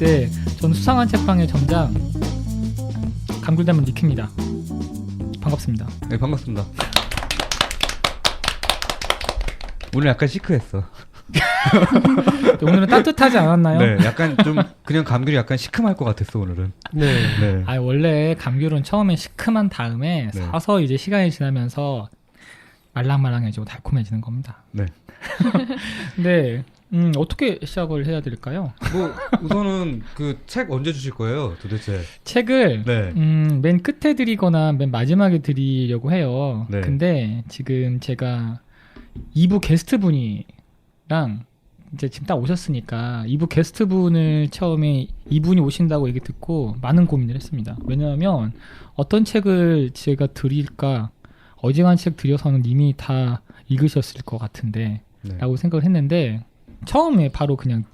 네, 저는 수상한 책방의 점장 강굴담은 리키입니다. 반갑습니다. 네, 반갑습니다. 오늘 약간 시크했어. 오늘은 따뜻하지 않았나요? 네, 약간 좀 그냥 감귤이 약간 시큼할 것 같았어 오늘은. 네. 아, 원래 감귤은 처음에 시큼한 다음에 네. 사서 이제 시간이 지나면서 말랑말랑해지고 달콤해지는 겁니다. 네. 네, 어떻게 시작을 해야 될까요? 뭐 우선은 그 책 언제 주실 거예요, 도대체? 책을 네. 맨 끝에 드리거나 맨 마지막에 드리려고 해요. 네. 근데 지금 제가 2부 게스트분이랑 이제 지금 딱 오셨으니까 2부 게스트분을 처음에 이분이 오신다고 얘기 듣고 많은 고민을 했습니다. 왜냐하면 어떤 책을 제가 드릴까, 어지간한 책 드려서는 이미 다 읽으셨을 것 같은데 네. 라고 생각을 했는데 처음에 바로 그냥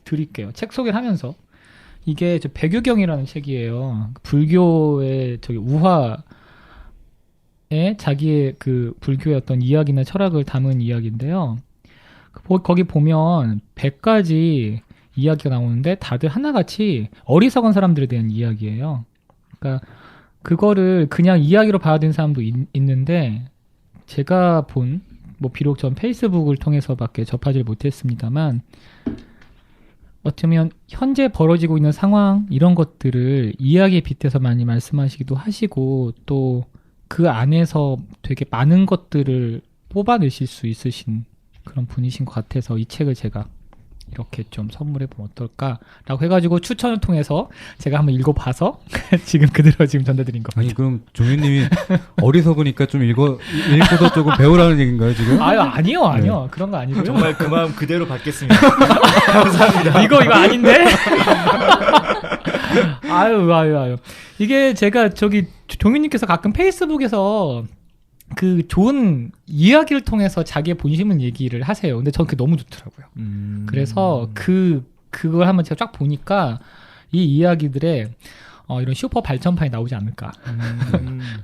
드릴게요. 책 소개를 하면서. 이게 저 백유경이라는 책이에요. 불교의 저기 우화에 자기의 그 불교의 어떤 이야기나 철학을 담은 이야기인데요. 거기 보면 100가지 이야기가 나오는데 다들 하나같이 어리석은 사람들에 대한 이야기예요. 그러니까 그거를 그냥 이야기로 받아들이는 사람도 있는데 제가 본, 뭐 비록 전 페이스북을 통해서밖에 접하지 못했습니다만 어쩌면 현재 벌어지고 있는 상황 이런 것들을 이야기에 빗대서 많이 말씀하시기도 하시고 또 그 안에서 되게 많은 것들을 뽑아내실 수 있으신 그런 분이신 것 같아서 이 책을 제가 이렇게 좀 선물해 보면 어떨까라고 해가지고 추천을 통해서 제가 한번 읽어봐서 지금 그대로 지금 전달드린 겁니다. 아니 그럼 종윤님이 어리석으니까 좀 읽어서 조금 배우라는 얘기인가요 지금? 아니요. 그런 거 아니고요. 정말 그 마음 그대로 받겠습니다. 감사합니다. 이거 아닌데? 아유. 이게 제가 저기 종윤님께서 가끔 페이스북에서 그 좋은 이야기를 통해서 자기의 본심을 얘기를 하세요. 근데 저는 그게 너무 좋더라고요. 그래서 그걸 한번 제가 쫙 보니까 이 이야기들의 이런 슈퍼 발전판이 나오지 않을까.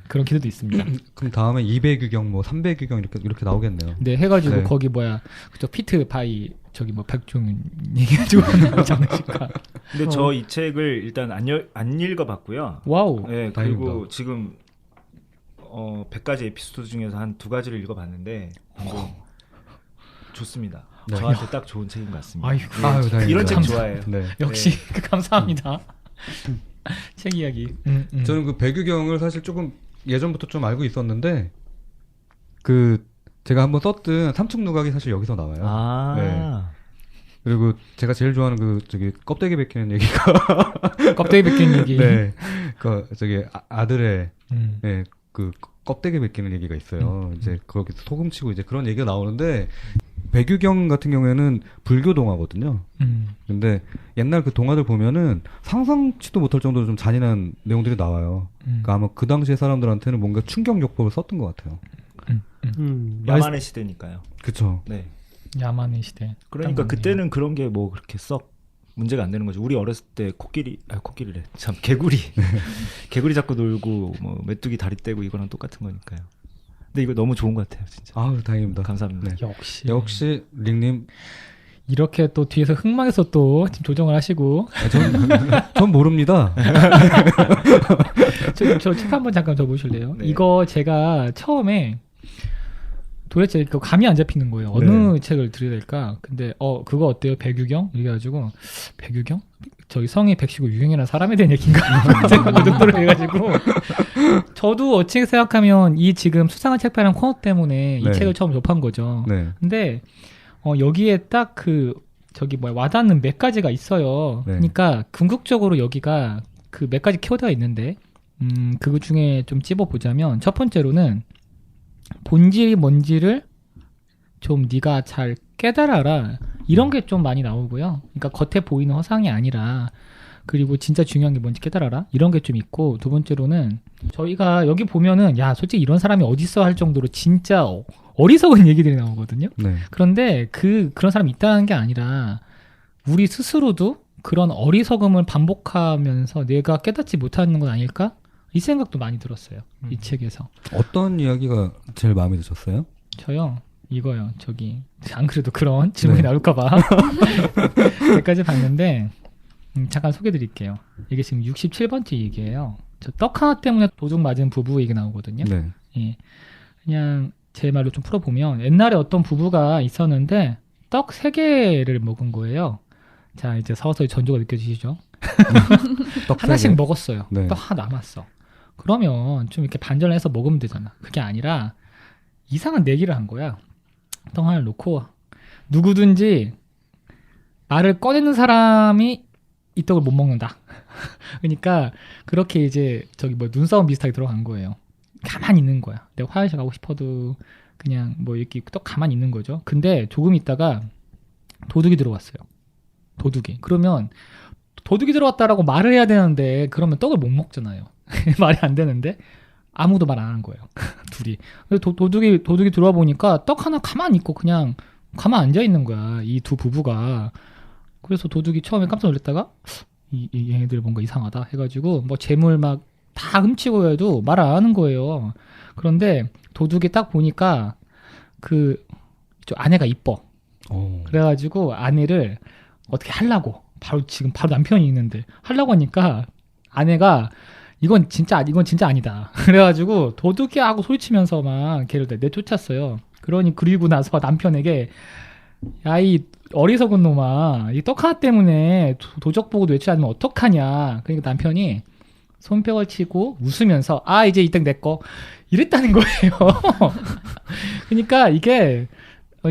그런 기대도 있습니다. 그럼 다음에 200유경 뭐 300유경 이렇게 나오겠네요. 네, 해가지고 네. 거기 그저 피트 바이 저기 뭐 백종윤 얘기해가지고 나오지 않으실까. 근데 저 이 책을 일단 안 읽어봤고요. 와우. 네, 다행이다. 그리고 지금 100가지 에피소드 중에서 한 2가지를 읽어봤는데 좋습니다. 네. 저한테 딱 좋은 책인 것 같습니다. 아이고. 아유, 다행이다. 이런 책 감사- 좋아해요. 네. 역시 감사합니다. 책 이야기. 저는 그 백유경을 사실 조금 예전부터 좀 알고 있었는데 그 제가 한번 썼던 삼층 누각이 사실 여기서 나와요. 아. 네. 그리고 제가 제일 좋아하는 그 저기 껍데기 벗기는 얘기가 껍데기 벗긴 얘기. 네. 그 저기 아들의 음. 네, 그 껍데기 벗기는 얘기가 있어요. 이제 거기서 소금치고 이제 그런 얘기가 나오는데 백유경 같은 경우에는 불교 동화거든요. 근데 옛날 그 동화들 보면은 상상치도 못할 정도로 좀 잔인한 내용들이 나와요. 그러니까 아마 그 당시에 사람들한테는 뭔가 충격요법을 썼던 것 같아요. 야만의 시대니까요. 그쵸. 네. 야만의 시대. 그러니까 딱 그때는 그런 게 뭐 그렇게 썩 문제가 안 되는 거죠. 우리 어렸을 때 코끼리래. 참 개구리 잡고 놀고 뭐 메뚜기 다리 떼고 이거랑 똑같은 거니까요. 근데 이거 너무 좋은 것 같아요, 진짜. 아우 다행입니다. 감사합니다. 네. 역시 릭님, 이렇게 또 뒤에서 흥망에서 또 지금 조정을 하시고 전 모릅니다. 저 책 한번 잠깐 줘 보실래요? 네. 이거 제가 처음에 도대체 그 감이 안 잡히는 거예요. 어느 네. 책을 드려야 될까? 근데 그거 어때요? 백유경? 이래가지고 백유경? 저기 성이 백시고 유경이라는 사람에 대한 얘기인가? 제가 그 정도로 해가지고 저도 어찌 생각하면 이 지금 수상한 책파이라는 코너 때문에 이 네. 책을 처음 접한 거죠. 네. 근데 여기에 딱 와닿는 몇 가지가 있어요. 네. 그러니까 궁극적으로 여기가 그 몇 가지 키워드가 있는데 그 중에 좀 찝어보자면 첫 번째로는 본질이 뭔지를 좀 네가 잘 깨달아라 이런 게 좀 많이 나오고요. 그러니까 겉에 보이는 허상이 아니라 그리고 진짜 중요한 게 뭔지 깨달아라 이런 게 좀 있고, 두 번째로는 저희가 여기 보면은 야 솔직히 이런 사람이 어딨어 할 정도로 진짜 어리석은 얘기들이 나오거든요. 네. 그런데 그런 사람이 있다는 게 아니라 우리 스스로도 그런 어리석음을 반복하면서 내가 깨닫지 못하는 건 아닐까? 이 생각도 많이 들었어요. 이 책에서. 어떤 이야기가 제일 마음에 드셨어요? 저요. 이거요. 안 그래도 그런 질문이 네. 나올까봐 여기까지 봤는데 잠깐 소개드릴게요. 이게 지금 67번째 얘기예요. 저 떡 하나 때문에 도둑 맞은 부부 얘기 나오거든요. 네. 예. 그냥 제 말로 좀 풀어보면 옛날에 어떤 부부가 있었는데 떡 3개를 먹은 거예요. 자, 이제 서서히 전조가 느껴지시죠? 떡 하나씩 세 개. 먹었어요. 네. 떡 하나 남았어. 그러면 좀 이렇게 반전을 해서 먹으면 되잖아. 그게 아니라 이상한 내기를 한 거야. 떡 하나를 놓고 누구든지 말을 꺼내는 사람이 이 떡을 못 먹는다. 그러니까 그렇게 이제 저기 뭐 눈싸움 비슷하게 들어간 거예요. 가만히 있는 거야. 내가 화장실 가고 싶어도 그냥 뭐 이렇게 떡 가만히 있는 거죠. 근데 조금 있다가 도둑이 들어왔어요. 도둑이. 그러면 도둑이 들어왔다라고 말을 해야 되는데 그러면 떡을 못 먹잖아요. 말이 안 되는데 아무도 말 안 한 거예요. 둘이. 도둑이 들어와 보니까 떡 하나 가만히 있고 그냥 가만 앉아 있는 거야. 이 두 부부가. 그래서 도둑이 처음에 깜짝 놀랐다가 이 얘네들 뭔가 이상하다 해가지고 뭐 재물 막 다 훔치고 해도 말 안 하는 거예요. 그런데 도둑이 딱 보니까 저 아내가 이뻐. 그래가지고 아내를 어떻게 하려고 지금 바로 남편이 있는데 하려고 하니까 아내가 이건 진짜 아니다. 그래가지고 도둑이하고 소리치면서 막 걔를 내쫓았어요. 그리고 나서 남편에게 야, 이 어리석은 놈아, 이 떡 하나 때문에 도적 보고 외치지 않으면 어떡하냐. 그러니까 남편이 손뼉을 치고 웃으면서 이제 이 떡 내 거 이랬다는 거예요. 그러니까 이게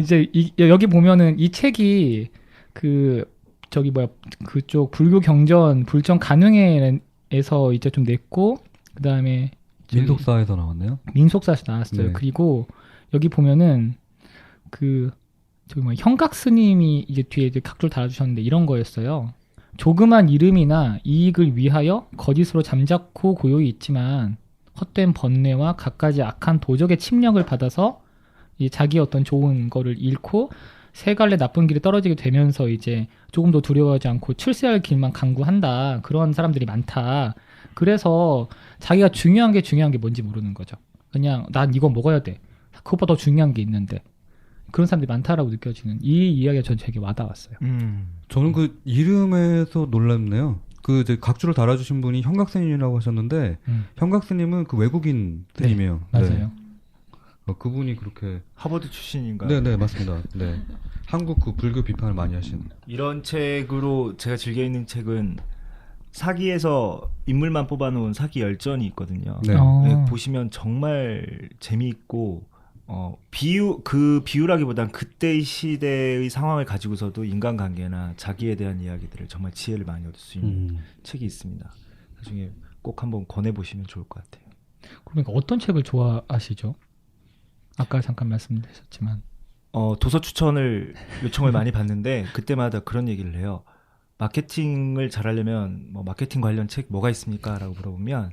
이제 여기 보면은 이 책이 그쪽 불교 경전 불정 가능해에서 이제 좀 냈고 그다음에 민속사에서 나왔네요. 민속사에서 나왔어요. 네. 그리고 여기 보면은 저기 형각 스님이 이제 뒤에 이제 각줄 달아주셨는데 이런 거였어요. 조그만 이름이나 이익을 위하여 거짓으로 잠자코 고요히 있지만 헛된 번뇌와 갖가지 악한 도적의 침략을 받아서 자기 어떤 좋은 거를 잃고 세 갈래 나쁜 길에 떨어지게 되면서 이제 조금 더 두려워하지 않고 출세할 길만 강구한다. 그런 사람들이 많다. 그래서 자기가 중요한 게 뭔지 모르는 거죠. 그냥 난 이거 먹어야 돼. 그것보다 더 중요한 게 있는데. 그런 사람들이 많다라고 느껴지는 이 이야기가 전 되게 와닿았어요. 저는 그 이름에서 놀랐네요. 이제 각주를 달아주신 분이 형각스님이라고 하셨는데 형각스님은 그 외국인 스님이에요. 네, 맞아요. 그분이 그렇게 하버드 출신인가? 네, 맞습니다. 네. 한국 그 불교 비판을 많이 하시는. 이런 책으로 제가 즐겨 읽는 책은 사기에서 인물만 뽑아놓은 사기 열전이 있거든요. 네. 네, 보시면 정말 재미있고 비유라기보단 그때의 시대의 상황을 가지고서도 인간관계나 자기에 대한 이야기들을 정말 지혜를 많이 얻을 수 있는 책이 있습니다. 나중에 꼭 한번 권해보시면 좋을 것 같아요. 그러니까 어떤 책을 좋아하시죠? 아까 잠깐 말씀드렸지만 도서 추천을 요청을 많이 받는데 그때마다 그런 얘기를 해요. 마케팅을 잘하려면 뭐 마케팅 관련 책 뭐가 있습니까? 라고 물어보면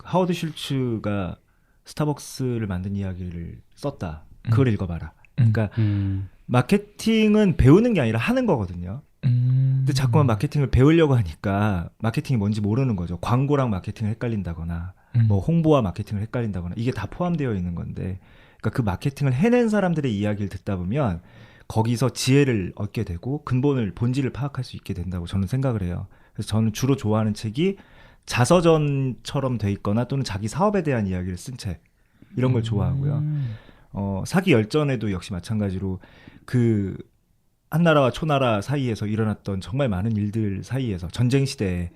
하워드 슐츠가 스타벅스를 만든 이야기를 썼다. 그걸 읽어봐라. 그러니까 마케팅은 배우는 게 아니라 하는 거거든요. 근데 자꾸만 마케팅을 배우려고 하니까 마케팅이 뭔지 모르는 거죠. 광고랑 마케팅을 헷갈린다거나 뭐 홍보와 마케팅을 헷갈린다거나 이게 다 포함되어 있는 건데 그러니까 그 마케팅을 해낸 사람들의 이야기를 듣다 보면 거기서 지혜를 얻게 되고 본질을 파악할 수 있게 된다고 저는 생각을 해요. 그래서 저는 주로 좋아하는 책이 자서전처럼 돼 있거나 또는 자기 사업에 대한 이야기를 쓴 책 이런 걸 좋아하고요. 사기 열전에도 역시 마찬가지로 그 한나라와 초나라 사이에서 일어났던 정말 많은 일들 사이에서 전쟁 시대에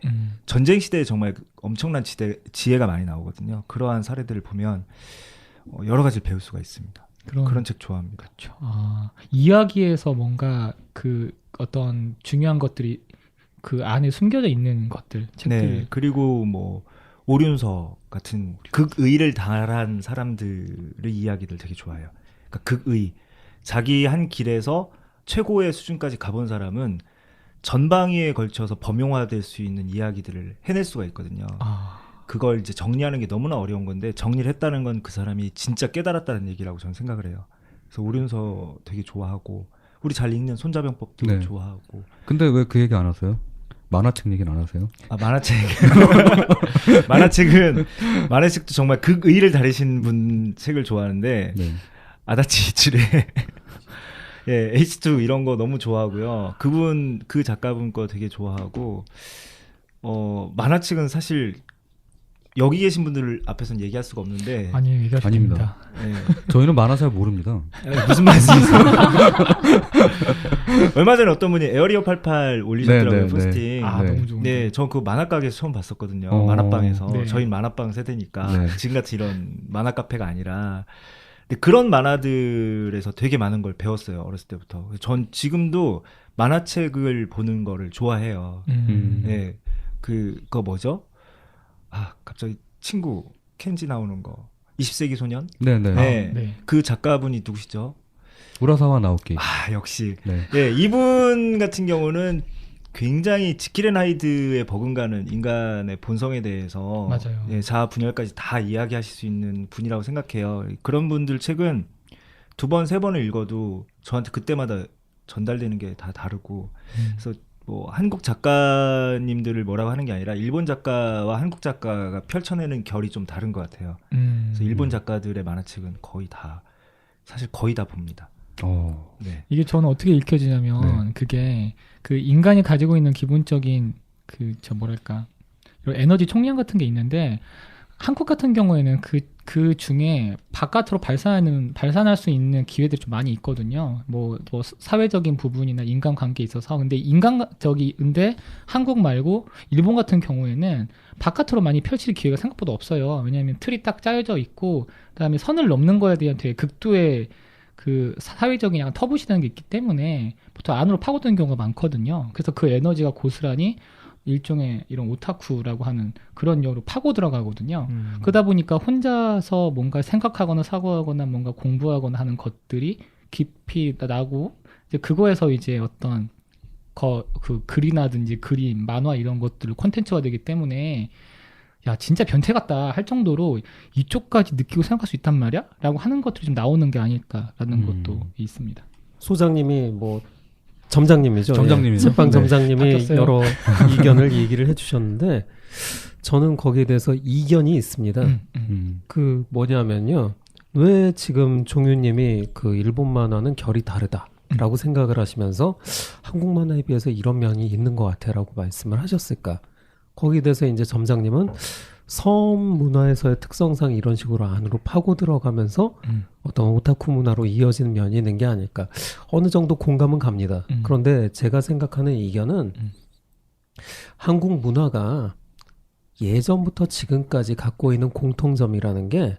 정말 엄청난 지혜가 많이 나오거든요. 그러한 사례들을 보면 여러 가지를 배울 수가 있습니다. 그런 책 좋아합니다. 그렇죠. 이야기에서 뭔가 그 어떤 중요한 것들이 그 안에 숨겨져 있는 것들, 책들. 네, 그리고 뭐 오륜서 같은 극의를 당한 사람들의 이야기들 되게 좋아해요. 그러니까 극의, 자기 한 길에서 최고의 수준까지 가본 사람은 전방위에 걸쳐서 범용화될 수 있는 이야기들을 해낼 수가 있거든요. 그걸 이제 정리하는 게 너무나 어려운 건데 정리를 했다는 건 그 사람이 진짜 깨달았다는 얘기라고 저는 생각을 해요. 그래서 오륜서 되게 좋아하고 우리 잘 읽는 손자병법도 네. 좋아하고. 근데 왜 그 얘기 안 하세요? 만화책 얘기는 안 하세요? 만화책. 만화책도 정말 극의를 다루신 분 책을 좋아하는데 네. 아다치 이츠레 예, H2 이런 거 너무 좋아하고요. 그 작가분 거 되게 좋아하고, 만화책은 사실 여기 계신 분들 앞에서는 얘기할 수가 없는데. 아니, 얘기하셔도 아닙니다. 됩니다. 예. 저희는 만화 잘 모릅니다. 무슨 말씀이세요? 얼마 전에 어떤 분이 에어리어 88 올리셨더라고요, 네, 포스팅. 아, 네. 너무 좋은데. 네, 저 그 만화가게에서 처음 봤었거든요. 어, 만화방에서. 네. 저희 만화방 세대니까. 네. 지금같이 이런 만화 카페가 아니라. 근데 그런 만화들에서 되게 많은 걸 배웠어요, 어렸을 때부터. 전 지금도 만화책을 보는 거를 좋아해요. 네, 그거 뭐죠? 아, 갑자기 친구, 켄지 나오는 거. 20세기 소년? 네네. 네. 네. 그 작가분이 누구시죠? 우라사와 나오키. 아, 역시. 네. 예, 이분 같은 경우는 굉장히 지킬 앤 하이드에 버금가는 인간의 본성에 대해서 맞아요. 예, 자아 분열까지 다 이야기하실 수 있는 분이라고 생각해요. 그런 분들 책은 2번, 3번을 읽어도 저한테 그때마다 전달되는 게 다 다르고 그래서 뭐 한국 작가님들을 뭐라고 하는 게 아니라 일본 작가와 한국 작가가 펼쳐내는 결이 좀 다른 것 같아요. 그래서 일본 작가들의 만화책은 사실 거의 다 봅니다. 네. 이게 저는 어떻게 읽혀지냐면 그게 그 인간이 가지고 있는 기본적인 이런 에너지 총량 같은 게 있는데 한국 같은 경우에는 그 중에 바깥으로 발산할 수 있는 기회들이 좀 많이 있거든요. 뭐 사회적인 부분이나 인간관계에 있어서. 근데 한국 말고 일본 같은 경우에는 바깥으로 많이 펼칠 기회가 생각보다 없어요. 왜냐하면 틀이 딱 짜여져 있고, 그다음에 선을 넘는 거에 대한 되게 극도의 그 사회적인 약간 터부시다는 게 있기 때문에 보통 안으로 파고드는 경우가 많거든요. 그래서 그 에너지가 고스란히 일종의 이런 오타쿠라고 하는 그런 영으로 파고 들어가거든요. 그러다 보니까 혼자서 뭔가 생각하거나 사고하거나 뭔가 공부하거나 하는 것들이 깊이 나고 이제 그거에서 이제 어떤 그 글이나든지 그림, 만화 이런 것들 콘텐츠가 되기 때문에 야 진짜 변태 같다 할 정도로 이쪽까지 느끼고 생각할 수 있단 말이야? 라고 하는 것들이 좀 나오는 게 아닐까라는 것도 있습니다. 소장님이 점장님이죠. 점장님이죠. 책방 네. 점장님이 바뀌었어요. 여러 이견을 얘기를 해주셨는데 저는 거기에 대해서 이견이 있습니다. 그 뭐냐면요. 왜 지금 종윤님이 그 일본 만화는 결이 다르다라고 생각을 하시면서 한국 만화에 비해서 이런 면이 있는 것 같아라고 말씀을 하셨을까? 거기에 대해서 이제 점장님은 섬 문화에서의 특성상 이런 식으로 안으로 파고 들어가면서 어떤 오타쿠 문화로 이어지는 면이 있는 게 아닐까. 어느 정도 공감은 갑니다. 그런데 제가 생각하는 이견은 한국 문화가 예전부터 지금까지 갖고 있는 공통점이라는 게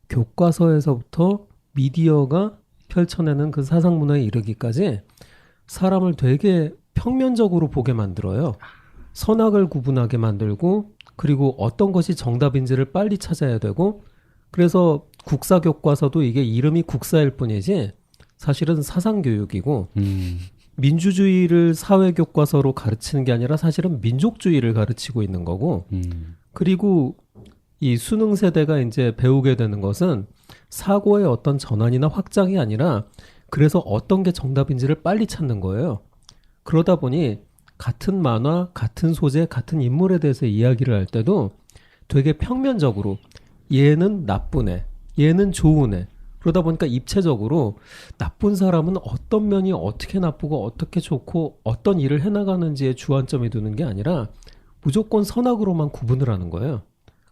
교과서에서부터 미디어가 펼쳐내는 그 사상 문화에 이르기까지 사람을 되게 평면적으로 보게 만들어요. 선악을 구분하게 만들고 그리고 어떤 것이 정답인지를 빨리 찾아야 되고 그래서 국사 교과서도 이게 이름이 국사일 뿐이지 사실은 사상 교육이고 민주주의를 사회 교과서로 가르치는 게 아니라 사실은 민족주의를 가르치고 있는 거고 그리고 이 수능 세대가 이제 배우게 되는 것은 사고의 어떤 전환이나 확장이 아니라 그래서 어떤 게 정답인지를 빨리 찾는 거예요. 그러다 보니 같은 만화, 같은 소재, 같은 인물에 대해서 이야기를 할 때도 되게 평면적으로 얘는 나쁜 애, 얘는 좋은 애. 그러다 보니까 입체적으로 나쁜 사람은 어떤 면이 어떻게 나쁘고 어떻게 좋고 어떤 일을 해나가는지에 주안점이 두는 게 아니라 무조건 선악으로만 구분을 하는 거예요.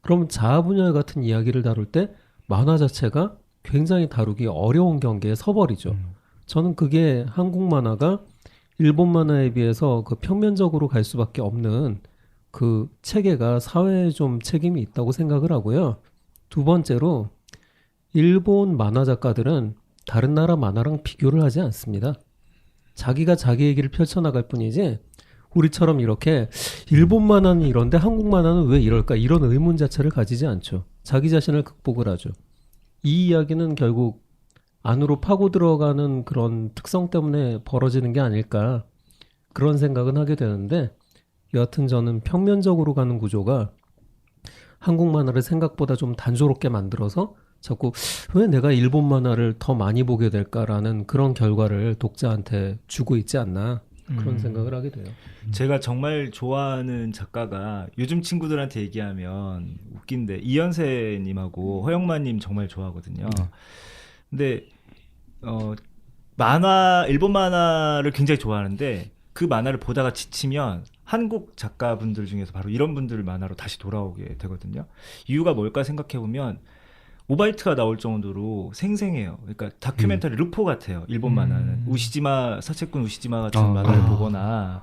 그럼 자아 분열 같은 이야기를 다룰 때 만화 자체가 굉장히 다루기 어려운 경계에 서버리죠. 저는 그게 한국 만화가 일본 만화에 비해서 그 평면적으로 갈 수밖에 없는 그 체계가 사회에 좀 책임이 있다고 생각을 하고요. 두 번째로 일본 만화 작가들은 다른 나라 만화랑 비교를 하지 않습니다. 자기가 자기 얘기를 펼쳐나갈 뿐이지 우리처럼 이렇게 일본 만화는 이런데 한국 만화는 왜 이럴까 이런 의문 자체를 가지지 않죠. 자기 자신을 극복을 하죠. 이 이야기는 결국 안으로 파고 들어가는 그런 특성 때문에 벌어지는 게 아닐까 그런 생각은 하게 되는데 여하튼 저는 평면적으로 가는 구조가 한국 만화를 생각보다 좀 단조롭게 만들어서 자꾸 왜 내가 일본 만화를 더 많이 보게 될까라는 그런 결과를 독자한테 주고 있지 않나 그런 생각을 하게 돼요. 제가 정말 좋아하는 작가가 요즘 친구들한테 얘기하면 웃긴데 이현세님하고 허영만님 정말 좋아하거든요. 근데 일본 만화를 굉장히 좋아하는데 그 만화를 보다가 지치면 한국 작가분들 중에서 바로 이런 분들 만화로 다시 돌아오게 되거든요. 이유가 뭘까 생각해보면 오바이트가 나올 정도로 생생해요. 그러니까 다큐멘터리 르포 같아요. 일본 만화는. 사채꾼 우시지마 같은 만화를 보거나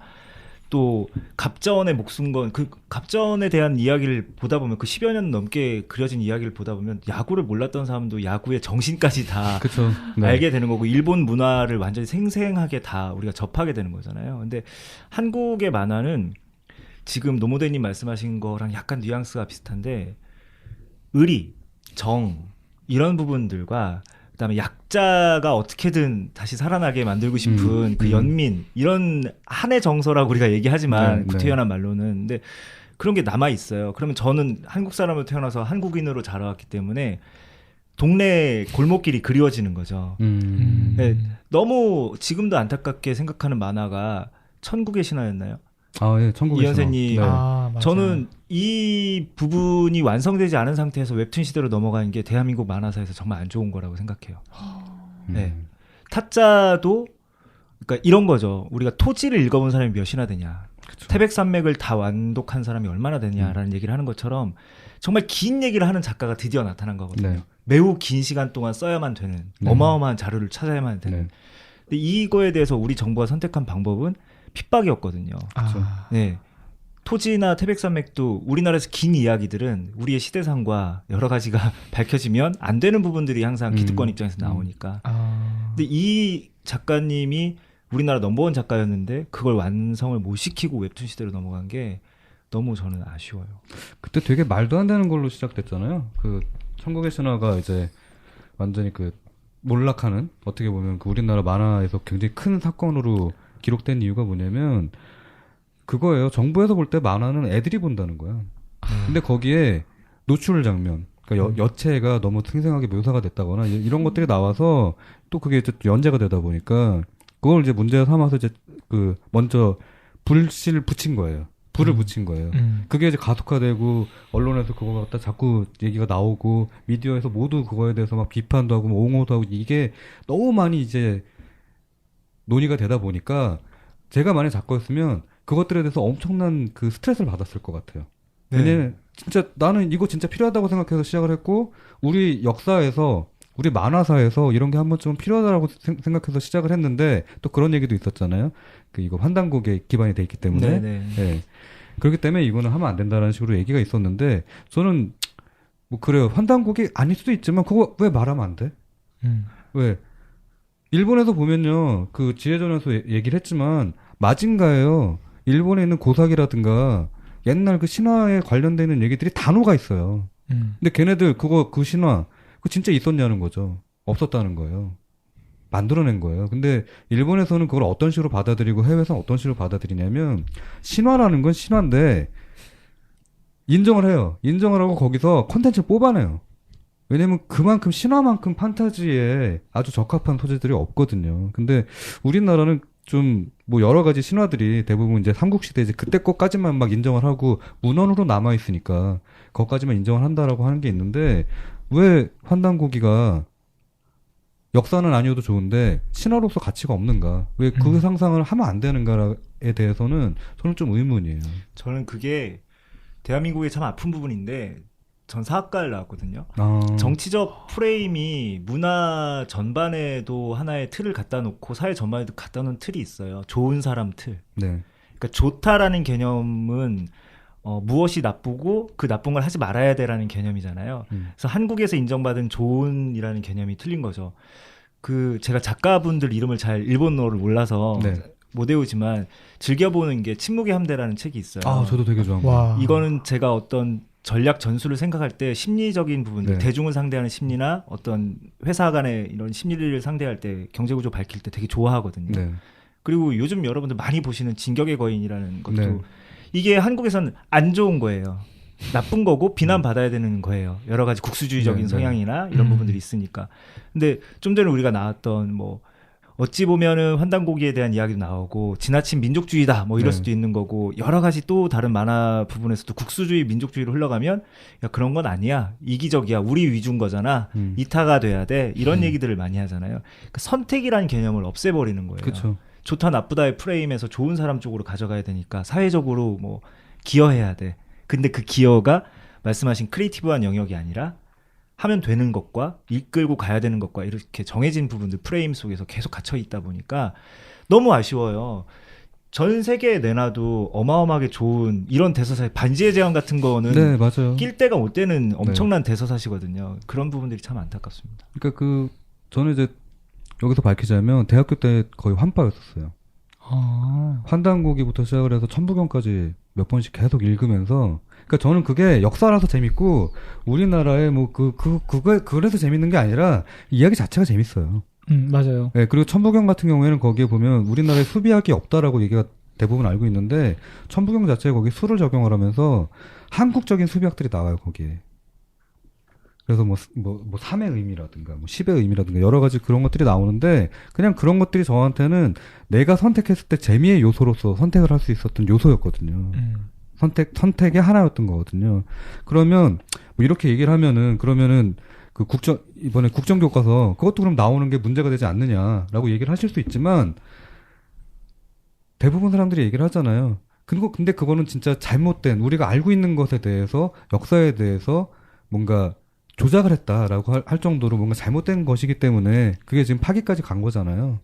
또 갑자원의 목숨건 그 갑자원에 대한 이야기를 보다 보면 그 10여 년 넘게 그려진 이야기를 보다 보면 야구를 몰랐던 사람도 야구의 정신까지 다 그쵸. 네. 알게 되는 거고 일본 문화를 완전히 생생하게 다 우리가 접하게 되는 거잖아요. 근데 한국의 만화는 지금 노모대님 말씀하신 거랑 약간 뉘앙스가 비슷한데 의리, 정 이런 부분들과 그다음에 약자가 어떻게든 다시 살아나게 만들고 싶은 그 연민 이런 한의 정서라고 우리가 얘기하지만 구태연한 말로는 근데 그런 게 남아 있어요. 그러면 저는 한국 사람으로 태어나서 한국인으로 자라왔기 때문에 동네 골목길이 그리워지는 거죠. 네, 너무 지금도 안타깝게 생각하는 만화가 천국의 신화였나요? 예, 천국의 이현세님. 신화. 맞아요. 저는 이 부분이 완성되지 않은 상태에서 웹툰 시대로 넘어가는 게 대한민국 만화사에서 정말 안 좋은 거라고 생각해요. 네. 타짜도 그러니까 이런 거죠. 우리가 토지를 읽어본 사람이 몇이나 되냐. 그쵸. 태백산맥을 다 완독한 사람이 얼마나 되냐라는 얘기를 하는 것처럼 정말 긴 얘기를 하는 작가가 드디어 나타난 거거든요. 네. 매우 긴 시간 동안 써야만 되는 어마어마한 자료를 찾아야만 되는. 네. 근데 이거에 대해서 우리 정부가 선택한 방법은 핍박이었거든요. 네. 토지나 태백산맥도 우리나라에서 긴 이야기들은 우리의 시대상과 여러 가지가 밝혀지면 안 되는 부분들이 항상 기득권 입장에서 나오니까. 근데 이 작가님이 우리나라 넘버원 작가였는데 그걸 완성을 못 시키고 웹툰 시대로 넘어간 게 너무 저는 아쉬워요. 그때 되게 말도 안 되는 걸로 시작됐잖아요. 그 천국의 신화가 이제 완전히 그 몰락하는 어떻게 보면 그 우리나라 만화에서 굉장히 큰 사건으로 기록된 이유가 뭐냐면 그거예요. 정부에서 볼 때 만화는 애들이 본다는 거야. 근데 거기에 노출 장면, 그러니까 여체가 너무 생생하게 묘사가 됐다거나 이런 것들이 나와서 또 그게 이제 연재가 되다 보니까 그걸 이제 문제 삼아서 이제 그 먼저 불씨를 붙인 거예요. 불을 붙인 거예요. 그게 이제 가속화되고 언론에서 그거 갖다 자꾸 얘기가 나오고 미디어에서 모두 그거에 대해서 막 비판도 하고 옹호도 하고 이게 너무 많이 이제 논의가 되다 보니까 제가 만약 작가였으면 그것들에 대해서 엄청난 그 스트레스를 받았을 것 같아요. 네. 왜냐면 진짜 나는 이거 진짜 필요하다고 생각해서 시작을 했고 우리 역사에서 우리 만화사에서 이런 게 한 번쯤은 필요하다고 생각해서 시작을 했는데 또 그런 얘기도 있었잖아요. 그 이거 환단곡에 기반이 돼 있기 때문에. 네. 그렇기 때문에 이거는 하면 안 된다는 식으로 얘기가 있었는데 저는 뭐 그래요. 환단곡이 아닐 수도 있지만 그거 왜 말하면 안 돼? 왜? 일본에서 보면요. 그 지혜전에서 얘기를 했지만 마징가예요. 일본에 있는 고사기라든가 옛날 그 신화에 관련되는 얘기들이 단어가 있어요. 근데 걔네들 그 신화 그거 진짜 있었냐는 거죠. 없었다는 거예요. 만들어낸 거예요. 근데 일본에서는 그걸 어떤 식으로 받아들이고 해외에서는 어떤 식으로 받아들이냐면 신화라는 건 신화인데 인정을 해요. 인정을 하고 거기서 콘텐츠를 뽑아내요. 왜냐면 그만큼 신화만큼 판타지에 아주 적합한 소재들이 없거든요. 근데 우리나라는 좀 뭐 여러 가지 신화들이 대부분 이제 삼국시대 이제 그때 것까지만 막 인정을 하고 문헌으로 남아 있으니까 그것까지만 인정을 한다라고 하는 게 있는데 왜 환단고기가 역사는 아니어도 좋은데 신화로서 가치가 없는가? 왜 그 상상을 하면 안 되는가에 대해서는 저는 좀 의문이에요. 저는 그게 대한민국의 참 아픈 부분인데 전 사학과를 나왔거든요. 정치적 프레임이 문화 전반에도 하나의 틀을 갖다 놓고 사회 전반에도 갖다 놓은 틀이 있어요. 좋은 사람 틀. 네. 그러니까 좋다라는 개념은 무엇이 나쁘고 그 나쁜 걸 하지 말아야 돼라는 개념이잖아요. 그래서 한국에서 인정받은 좋은이라는 개념이 틀린 거죠. 그 제가 작가분들 이름을 잘 일본어를 몰라서 못 외우지만 즐겨보는 게 침묵의 함대라는 책이 있어요. 저도 되게 좋아합니다. 이거는 제가 어떤 전략 전술을 생각할 때 심리적인 부분들, 대중을 상대하는 심리나 어떤 회사 간의 이런 심리를 상대할 때 경제구조 밝힐 때 되게 좋아하거든요. 그리고 요즘 여러분들 많이 보시는 진격의 거인이라는 것도 이게 한국에서는 안 좋은 거예요. 나쁜 거고 비난받아야 되는 거예요. 여러 가지 국수주의적인 성향이나 이런 부분들이 있으니까. 근데 좀 전에 우리가 나왔던 뭐 어찌 보면은 환단고기에 대한 이야기도 나오고 지나친 민족주의다 뭐 이럴 네. 수도 있는 거고 여러 가지 또 다른 만화 부분에서도 국수주의 민족주의로 흘러가면 야 그런 건 아니야 이기적이야 우리 위주인 거잖아 이타가 돼야 돼 이런 얘기들을 많이 하잖아요. 그러니까 선택이라는 개념을 없애버리는 거예요. 그렇죠. 좋다 나쁘다의 프레임에서 좋은 사람 쪽으로 가져가야 되니까 사회적으로 뭐 기여해야 돼. 근데 그 기여가 말씀하신 크리에이티브한 영역이 아니라 하면 되는 것과 이끌고 가야 되는 것과 이렇게 정해진 부분들 프레임 속에서 계속 갇혀 있다 보니까 너무 아쉬워요. 전 세계에 내놔도 어마어마하게 좋은 이런 대서사 반지의 제왕 같은 거는 네, 맞아요. 낄 데가 못 되는 엄청난 대서사시거든요. 그런 부분들이 참 안타깝습니다. 그러니까 저는 이제 여기서 밝히자면 대학교 때 거의 환빠였었어요. 환단고기부터 시작을 해서 천부경까지 몇 번씩 계속 읽으면서 그러니까 저는 그게 역사라서 재밌고 우리나라의 뭐 그거 그래서 재밌는 게 아니라 이야기 자체가 재밌어요. 맞아요. 네, 그리고 천부경 같은 경우에는 거기에 보면 우리나라에 수비학이 없다라고 얘기가 대부분 알고 있는데 천부경 자체에 거기 수를 적용을 하면서 한국적인 수비학들이 나와요 거기에. 그래서 뭐 3의 의미라든가 뭐 10의 의미라든가 여러 가지 그런 것들이 나오는데 그냥 그런 것들이 저한테는 내가 선택했을 때 재미의 요소로서 선택을 할 수 있었던 요소였거든요. 선택의 하나였던 거거든요. 그러면 뭐 이렇게 얘기를 하면은 그러면은 그 이번에 국정교과서 그것도 그럼 나오는 게 문제가 되지 않느냐라고 얘기를 하실 수 있지만 대부분 사람들이 얘기를 하잖아요. 근데 그거는 진짜 잘못된 우리가 알고 있는 것에 대해서 역사에 대해서 뭔가 조작을 했다라고 할 정도로 뭔가 잘못된 것이기 때문에 그게 지금 파기까지 간 거잖아요.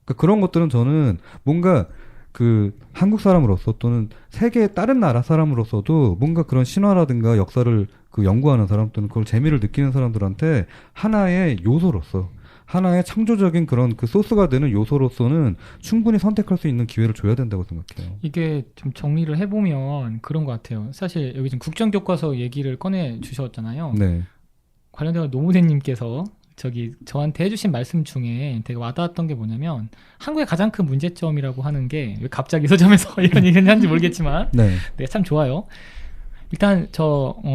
그러니까 그런 것들은 저는 뭔가 그 한국 사람으로서 또는 세계의 다른 나라 사람으로서도 뭔가 그런 신화라든가 역사를 그 연구하는 사람 또는 그걸 재미를 느끼는 사람들한테 하나의 요소로서 하나의 창조적인 그런 그 소스가 되는 요소로서는 충분히 선택할 수 있는 기회를 줘야 된다고 생각해요. 이게 좀 정리를 해보면 그런 것 같아요. 사실 여기 지금 국정교과서 얘기를 꺼내 주셨잖아요. 네. 관련돼서 노무대님께서 저한테 해주신 말씀 중에 되게 와닿았던 게 뭐냐면 한국의 가장 큰 문제점이라고 하는 게 왜 갑자기 서점에서 이런 얘기를 하는지 모르겠지만 네, 참 좋아요. 일단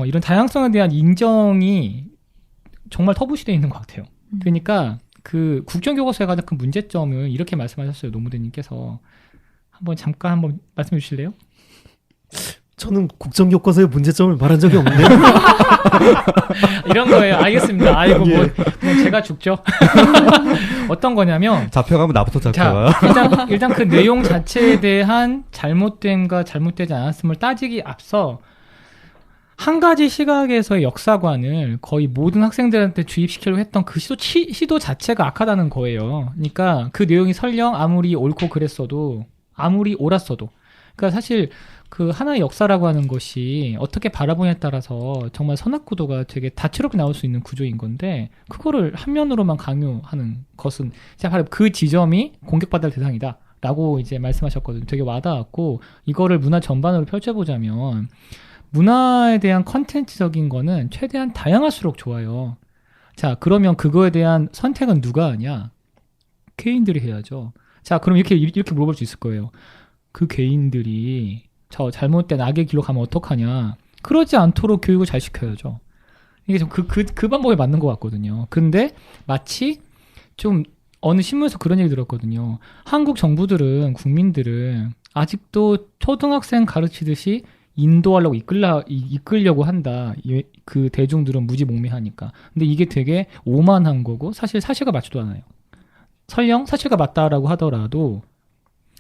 이런 다양성에 대한 인정이 정말 터부시되어 있는 것 같아요. 그러니까 그 국정교과서의 가장 큰 문제점을 이렇게 말씀하셨어요. 노무대님께서 잠깐 말씀해 주실래요? 저는 국정교과서의 문제점을 말한 적이 없는데요. 이런 거예요. 알겠습니다. 아이고 뭐 제가 죽죠. 어떤 거냐면 잡혀가면 나부터 잡혀가. 일단 그 내용 자체에 대한 잘못됨과 잘못되지 않았음을 따지기 앞서 한 가지 시각에서의 역사관을 거의 모든 학생들한테 주입시키려고 했던 그 시도 자체가 악하다는 거예요. 그러니까 그 내용이 설령 아무리 옳고 그랬어도 아무리 옳았어도 그러니까 사실 그 하나의 역사라고 하는 것이 어떻게 바라보냐에 따라서 정말 선악구도가 되게 다채롭게 나올 수 있는 구조인 건데 그거를 한 면으로만 강요하는 것은 바로 그 지점이 공격받을 대상이다 라고 이제 말씀하셨거든요. 되게 와닿았고 이거를 문화 전반으로 펼쳐보자면 문화에 대한 컨텐츠적인 거는 최대한 다양할수록 좋아요. 자, 그러면 그거에 대한 선택은 누가 하냐? 개인들이 해야죠. 자, 그럼 이렇게 물어볼 수 있을 거예요. 그 개인들이 저 잘못된 악의 길로 가면 어떡하냐? 그러지 않도록 교육을 잘 시켜야죠. 이게 좀 그 방법에 맞는 것 같거든요. 근데 마치 좀 어느 신문에서 그런 얘기 들었거든요. 한국 정부들은 국민들은 아직도 초등학생 가르치듯이 인도하려고 이끌려고 한다. 그 대중들은 무지몽매하니까. 근데 이게 되게 오만한 거고 사실과 맞지도 않아요. 설령 사실과 맞다라고 하더라도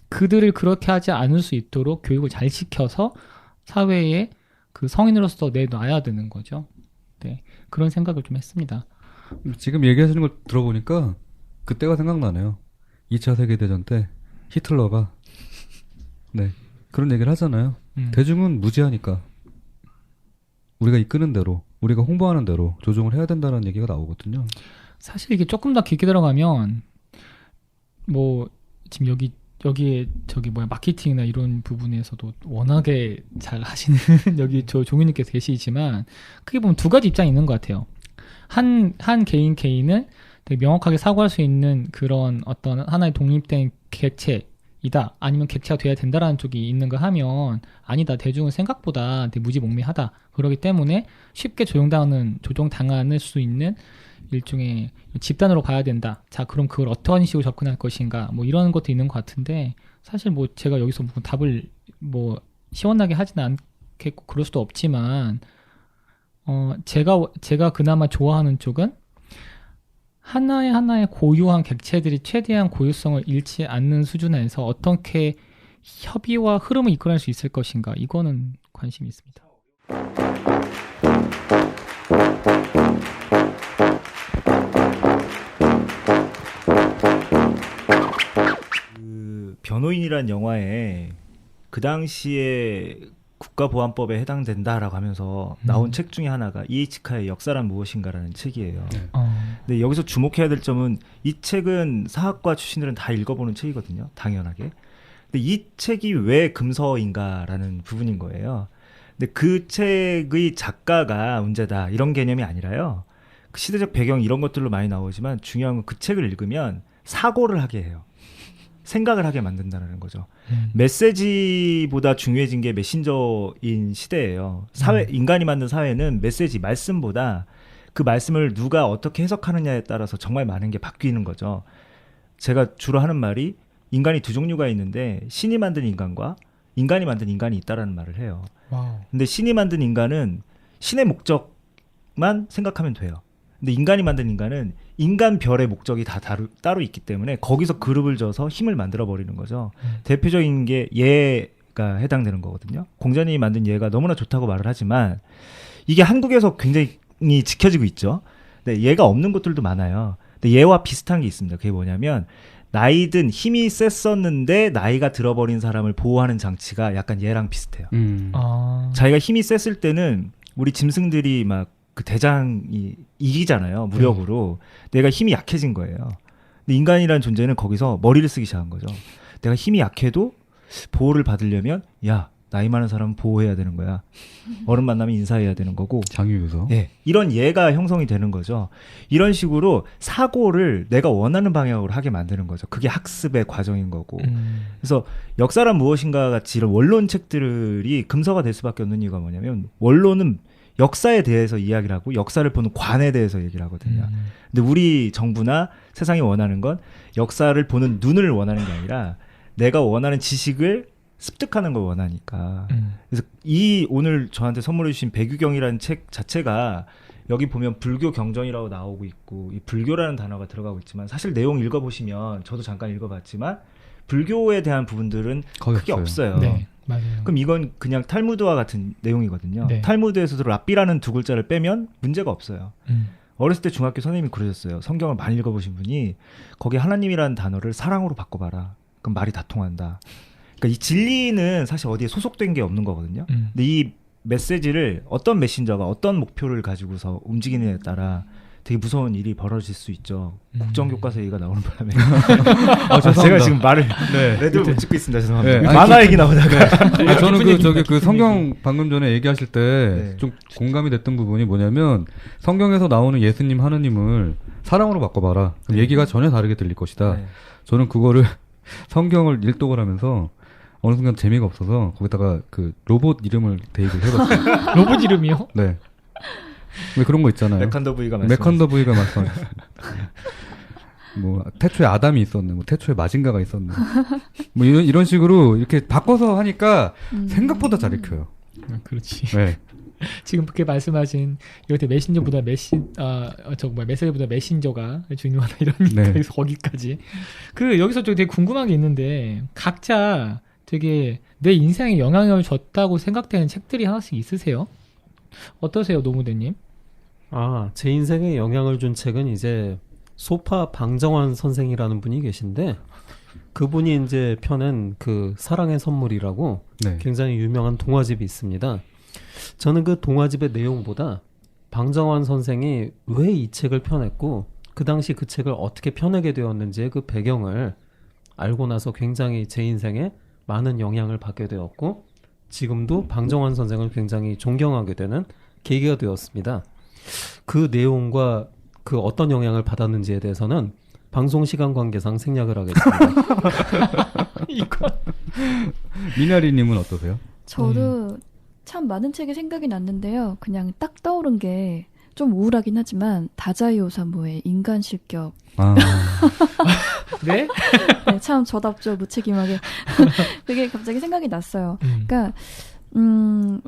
그들을 그렇게 하지 않을 수 있도록 교육을 잘 시켜서 사회에 그 성인으로서 내놔야 되는 거죠. 네, 그런 생각을 좀 했습니다. 지금 얘기하시는 걸 들어보니까 그때가 생각나네요. 2차 세계대전 때 히틀러가 네 그런 얘기를 하잖아요. 대중은 무지하니까 우리가 이끄는 대로 우리가 홍보하는 대로 조종을 해야 된다는 얘기가 나오거든요. 사실 이게 조금 더 깊게 들어가면 뭐 지금 여기에 마케팅이나 이런 부분에서도 워낙에 잘 하시는 여기 종윤님께서 계시지만 크게 보면 두 가지 입장이 있는 것 같아요. 한 개인은 되게 명확하게 사고할 수 있는 그런 어떤 하나의 독립된 객체인 이다 아니면 객체가 돼야 된다라는 쪽이 있는가 하면 아니다 대중은 생각보다 되게 무지몽매하다 그렇기 때문에 쉽게 조종당할 수 있는 일종의 집단으로 봐야 된다. 자 그럼 그걸 어떤 식으로 접근할 것인가 뭐 이런 것도 있는 것 같은데 사실 뭐 제가 여기서 뭐 답을 뭐 시원하게 하지는 않겠고 그럴 수도 없지만 제가 그나마 좋아하는 쪽은 하나의 고유한 객체들이 최대한 고유성을 잃지 않는 수준에서 어떻게 협의와 흐름을 이끌어낼 수 있을 것인가 이거는 관심이 있습니다. 그 변호인이란 영화에 그 당시에 국가보안법에 해당된다라고 하면서 나온 책 중에 하나가 이에이치카의 역사란 무엇인가라는 책이에요. 근데 여기서 주목해야 될 점은 이 책은 사학과 출신들은 다 읽어보는 책이거든요. 당연하게. 근데 이 책이 왜 금서인가라는 부분인 거예요. 근데 그 책의 작가가 문제다 이런 개념이 아니라요. 그 시대적 배경 이런 것들로 많이 나오지만 중요한 건 그 책을 읽으면 사고를 하게 해요. 생각을 하게 만든다는 거죠. 메시지보다 중요해진 게 메신저인 시대예요. 인간이 만든 사회는 메시지, 말씀보다 그 말씀을 누가 어떻게 해석하느냐에 따라서 정말 많은 게 바뀌는 거죠. 제가 주로 하는 말이 인간이 두 종류가 있는데 신이 만든 인간과 인간이 만든 인간이 있다라는 말을 해요. 와우. 근데 신이 만든 인간은 신의 목적만 생각하면 돼요. 근데 인간이 만든 인간은 인간 별의 목적이 다 따로 있기 때문에 거기서 그룹을 져서 힘을 만들어 버리는 거죠. 대표적인 게 얘가 해당되는 거거든요. 공자님이 만든 얘가 너무나 좋다고 말을 하지만 이게 한국에서 굉장히 지켜지고 있죠. 근데 얘가 없는 곳들도 많아요. 근데 얘와 비슷한 게 있습니다. 그게 뭐냐면 나이든 힘이 셌었는데 나이가 들어버린 사람을 보호하는 장치가 약간 얘랑 비슷해요. 자기가 힘이 셌을 때는 우리 짐승들이 막 그 대장이 이기잖아요. 무력으로. 내가 힘이 약해진 거예요. 근데 인간이라는 존재는 거기서 머리를 쓰기 시작한 거죠. 내가 힘이 약해도 보호를 받으려면 야, 나이 많은 사람은 보호해야 되는 거야. 어른 만나면 인사해야 되는 거고. 장유유서. 예, 이런 예가 형성이 되는 거죠. 이런 식으로 사고를 내가 원하는 방향으로 하게 만드는 거죠. 그게 학습의 과정인 거고. 그래서 역사란 무엇인가 같이 이런 원론 책들이 금서가 될 수밖에 없는 이유가 뭐냐면 원론은 역사에 대해서 이야기를 하고 역사를 보는 관에 대해서 얘기를 하거든요. 근데 우리 정부나 세상이 원하는 건 역사를 보는 눈을 원하는 게 아니라 내가 원하는 지식을 습득하는 걸 원하니까. 그래서 이 오늘 저한테 선물해 주신 백유경이라는 책 자체가 여기 보면 불교 경전이라고 나오고 있고 이 불교라는 단어가 들어가고 있지만 사실 내용 읽어보시면 저도 잠깐 읽어봤지만 불교에 대한 부분들은 크게 없어요. 네, 맞아요. 그럼 이건 그냥 탈무드와 같은 내용이거든요. 네. 탈무드에서도 랍비라는 두 글자를 빼면 문제가 없어요. 어렸을 때 중학교 선생님이 그러셨어요. 성경을 많이 읽어보신 분이 거기 하나님이라는 단어를 사랑으로 바꿔봐라. 그럼 말이 다 통한다. 그러니까 이 진리는 사실 어디에 소속된 게 없는 거거든요. 근데 이 메시지를 어떤 메신저가 어떤 목표를 가지고서 움직이느냐에 따라 되게 무서운 일이 벌어질 수 있죠. 국정교과서 얘기가 나오는 바람에. 제가 지금 말을 레드를 못 찍고 있습니다. 죄송합니다. 네, 만화 얘기 나오다가. 저는 그 성경 방금 전에 얘기하실 때 좀 공감이 됐던 부분이 뭐냐면 성경에서 나오는 예수님 하느님을 사랑으로 바꿔봐라. 그럼 얘기가 전혀 다르게 들릴 것이다. 저는 그거를 성경을 일독을 하면서 어느 순간 재미가 없어서 거기다가 그 로봇 이름을 대입을 해봤어요. 로봇 이름이요? 네. 왜 그런 거 있잖아요. 메컨더 V가 말씀하셨어요. 뭐 태초에 아담이 있었네, 뭐 태초에 마징가가 있었네, 뭐 이런 식으로 이렇게 바꿔서 하니까 생각보다 잘 읽혀요. 그렇지. 네. 지금 그렇게 말씀하신 이렇게 메신저보다 메시지보다 메신저가 중요하다 이런 얘기에서 거기까지. 그 여기서 좀 되게 궁금한 게 있는데 각자 되게 내 인생에 영향을 줬다고 생각되는 책들이 하나씩 있으세요? 어떠세요, 노무대님? 제 인생에 영향을 준 책은 이제 소파 방정환 선생이라는 분이 계신데 그분이 이제 펴낸 그 사랑의 선물이라고 굉장히 유명한 동화집이 있습니다. 저는 그 동화집의 내용보다 방정환 선생이 왜 이 책을 펴냈고 그 당시 그 책을 어떻게 펴내게 되었는지의 그 배경을 알고 나서 굉장히 제 인생에 많은 영향을 받게 되었고 지금도 방정환 선생을 굉장히 존경하게 되는 계기가 되었습니다. 그 내용과 그 어떤 영향을 받았는지에 대해서는 방송 시간 관계상 생략을 하겠습니다. 이거 미나리님은 어떠세요? 저도 참 많은 책이 생각이 났는데요. 그냥 딱 떠오른 게 좀 우울하긴 하지만 다자이 오사무의 인간 실격. 아, 네? 네, 참 저답죠, 무책임하게. 그게 갑자기 생각이 났어요. 그러니까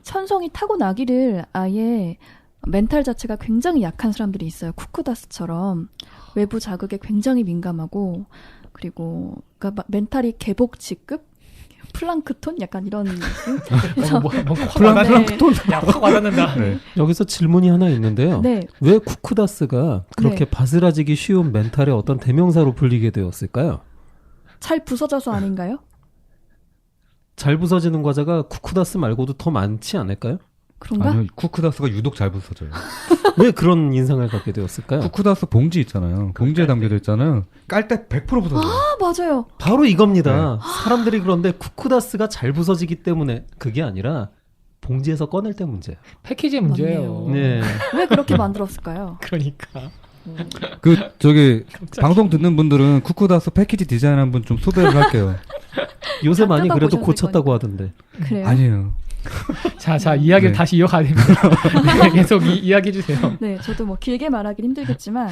천성이 타고나기를 아예 멘탈 자체가 굉장히 약한 사람들이 있어요. 쿠쿠다스처럼 외부 자극에 굉장히 민감하고 그리고 그러니까 멘탈이 개복치급 플랑크톤 약간 이런 느낌. 그래서 플랑크톤 야확 와닿는다. 네. 여기서 질문이 하나 있는데요. 네, 왜 쿠쿠다스가 그렇게 네. 바스라지기 쉬운 멘탈의 어떤 대명사로 불리게 되었을까요? 잘 부서져서 아닌가요? 잘 부서지는 과자가 쿠쿠다스 말고도 더 많지 않을까요? 그런가? 아니요, 쿠쿠다스가 유독 잘 부서져요. 왜 그런 인상을 갖게 되었을까요? 쿠쿠다스 봉지 있잖아요. 봉지에 담겨져 있잖아요. 깔 때 100% 부서져요. 아, 맞아요. 바로 이겁니다. 사람들이 그런데 쿠쿠다스가 잘 부서지기 때문에 그게 아니라 봉지에서 꺼낼 때 문제예요. 패키지 문제예요. 맞네요. 네. 왜 그렇게 만들었을까요? 그러니까. 저기 방송 듣는 분들은 쿠쿠다스 패키지 디자인한 분 좀 섭외를 할게요. 요새 많이 그래도 뜯어보셔도 고쳤다고 하던데. 그래요? 아니에요. 자, 이야기를 네. 다시 이어가야 됩니다. 네, 계속 이야기해 주세요. 네, 저도 뭐 길게 말하긴 힘들겠지만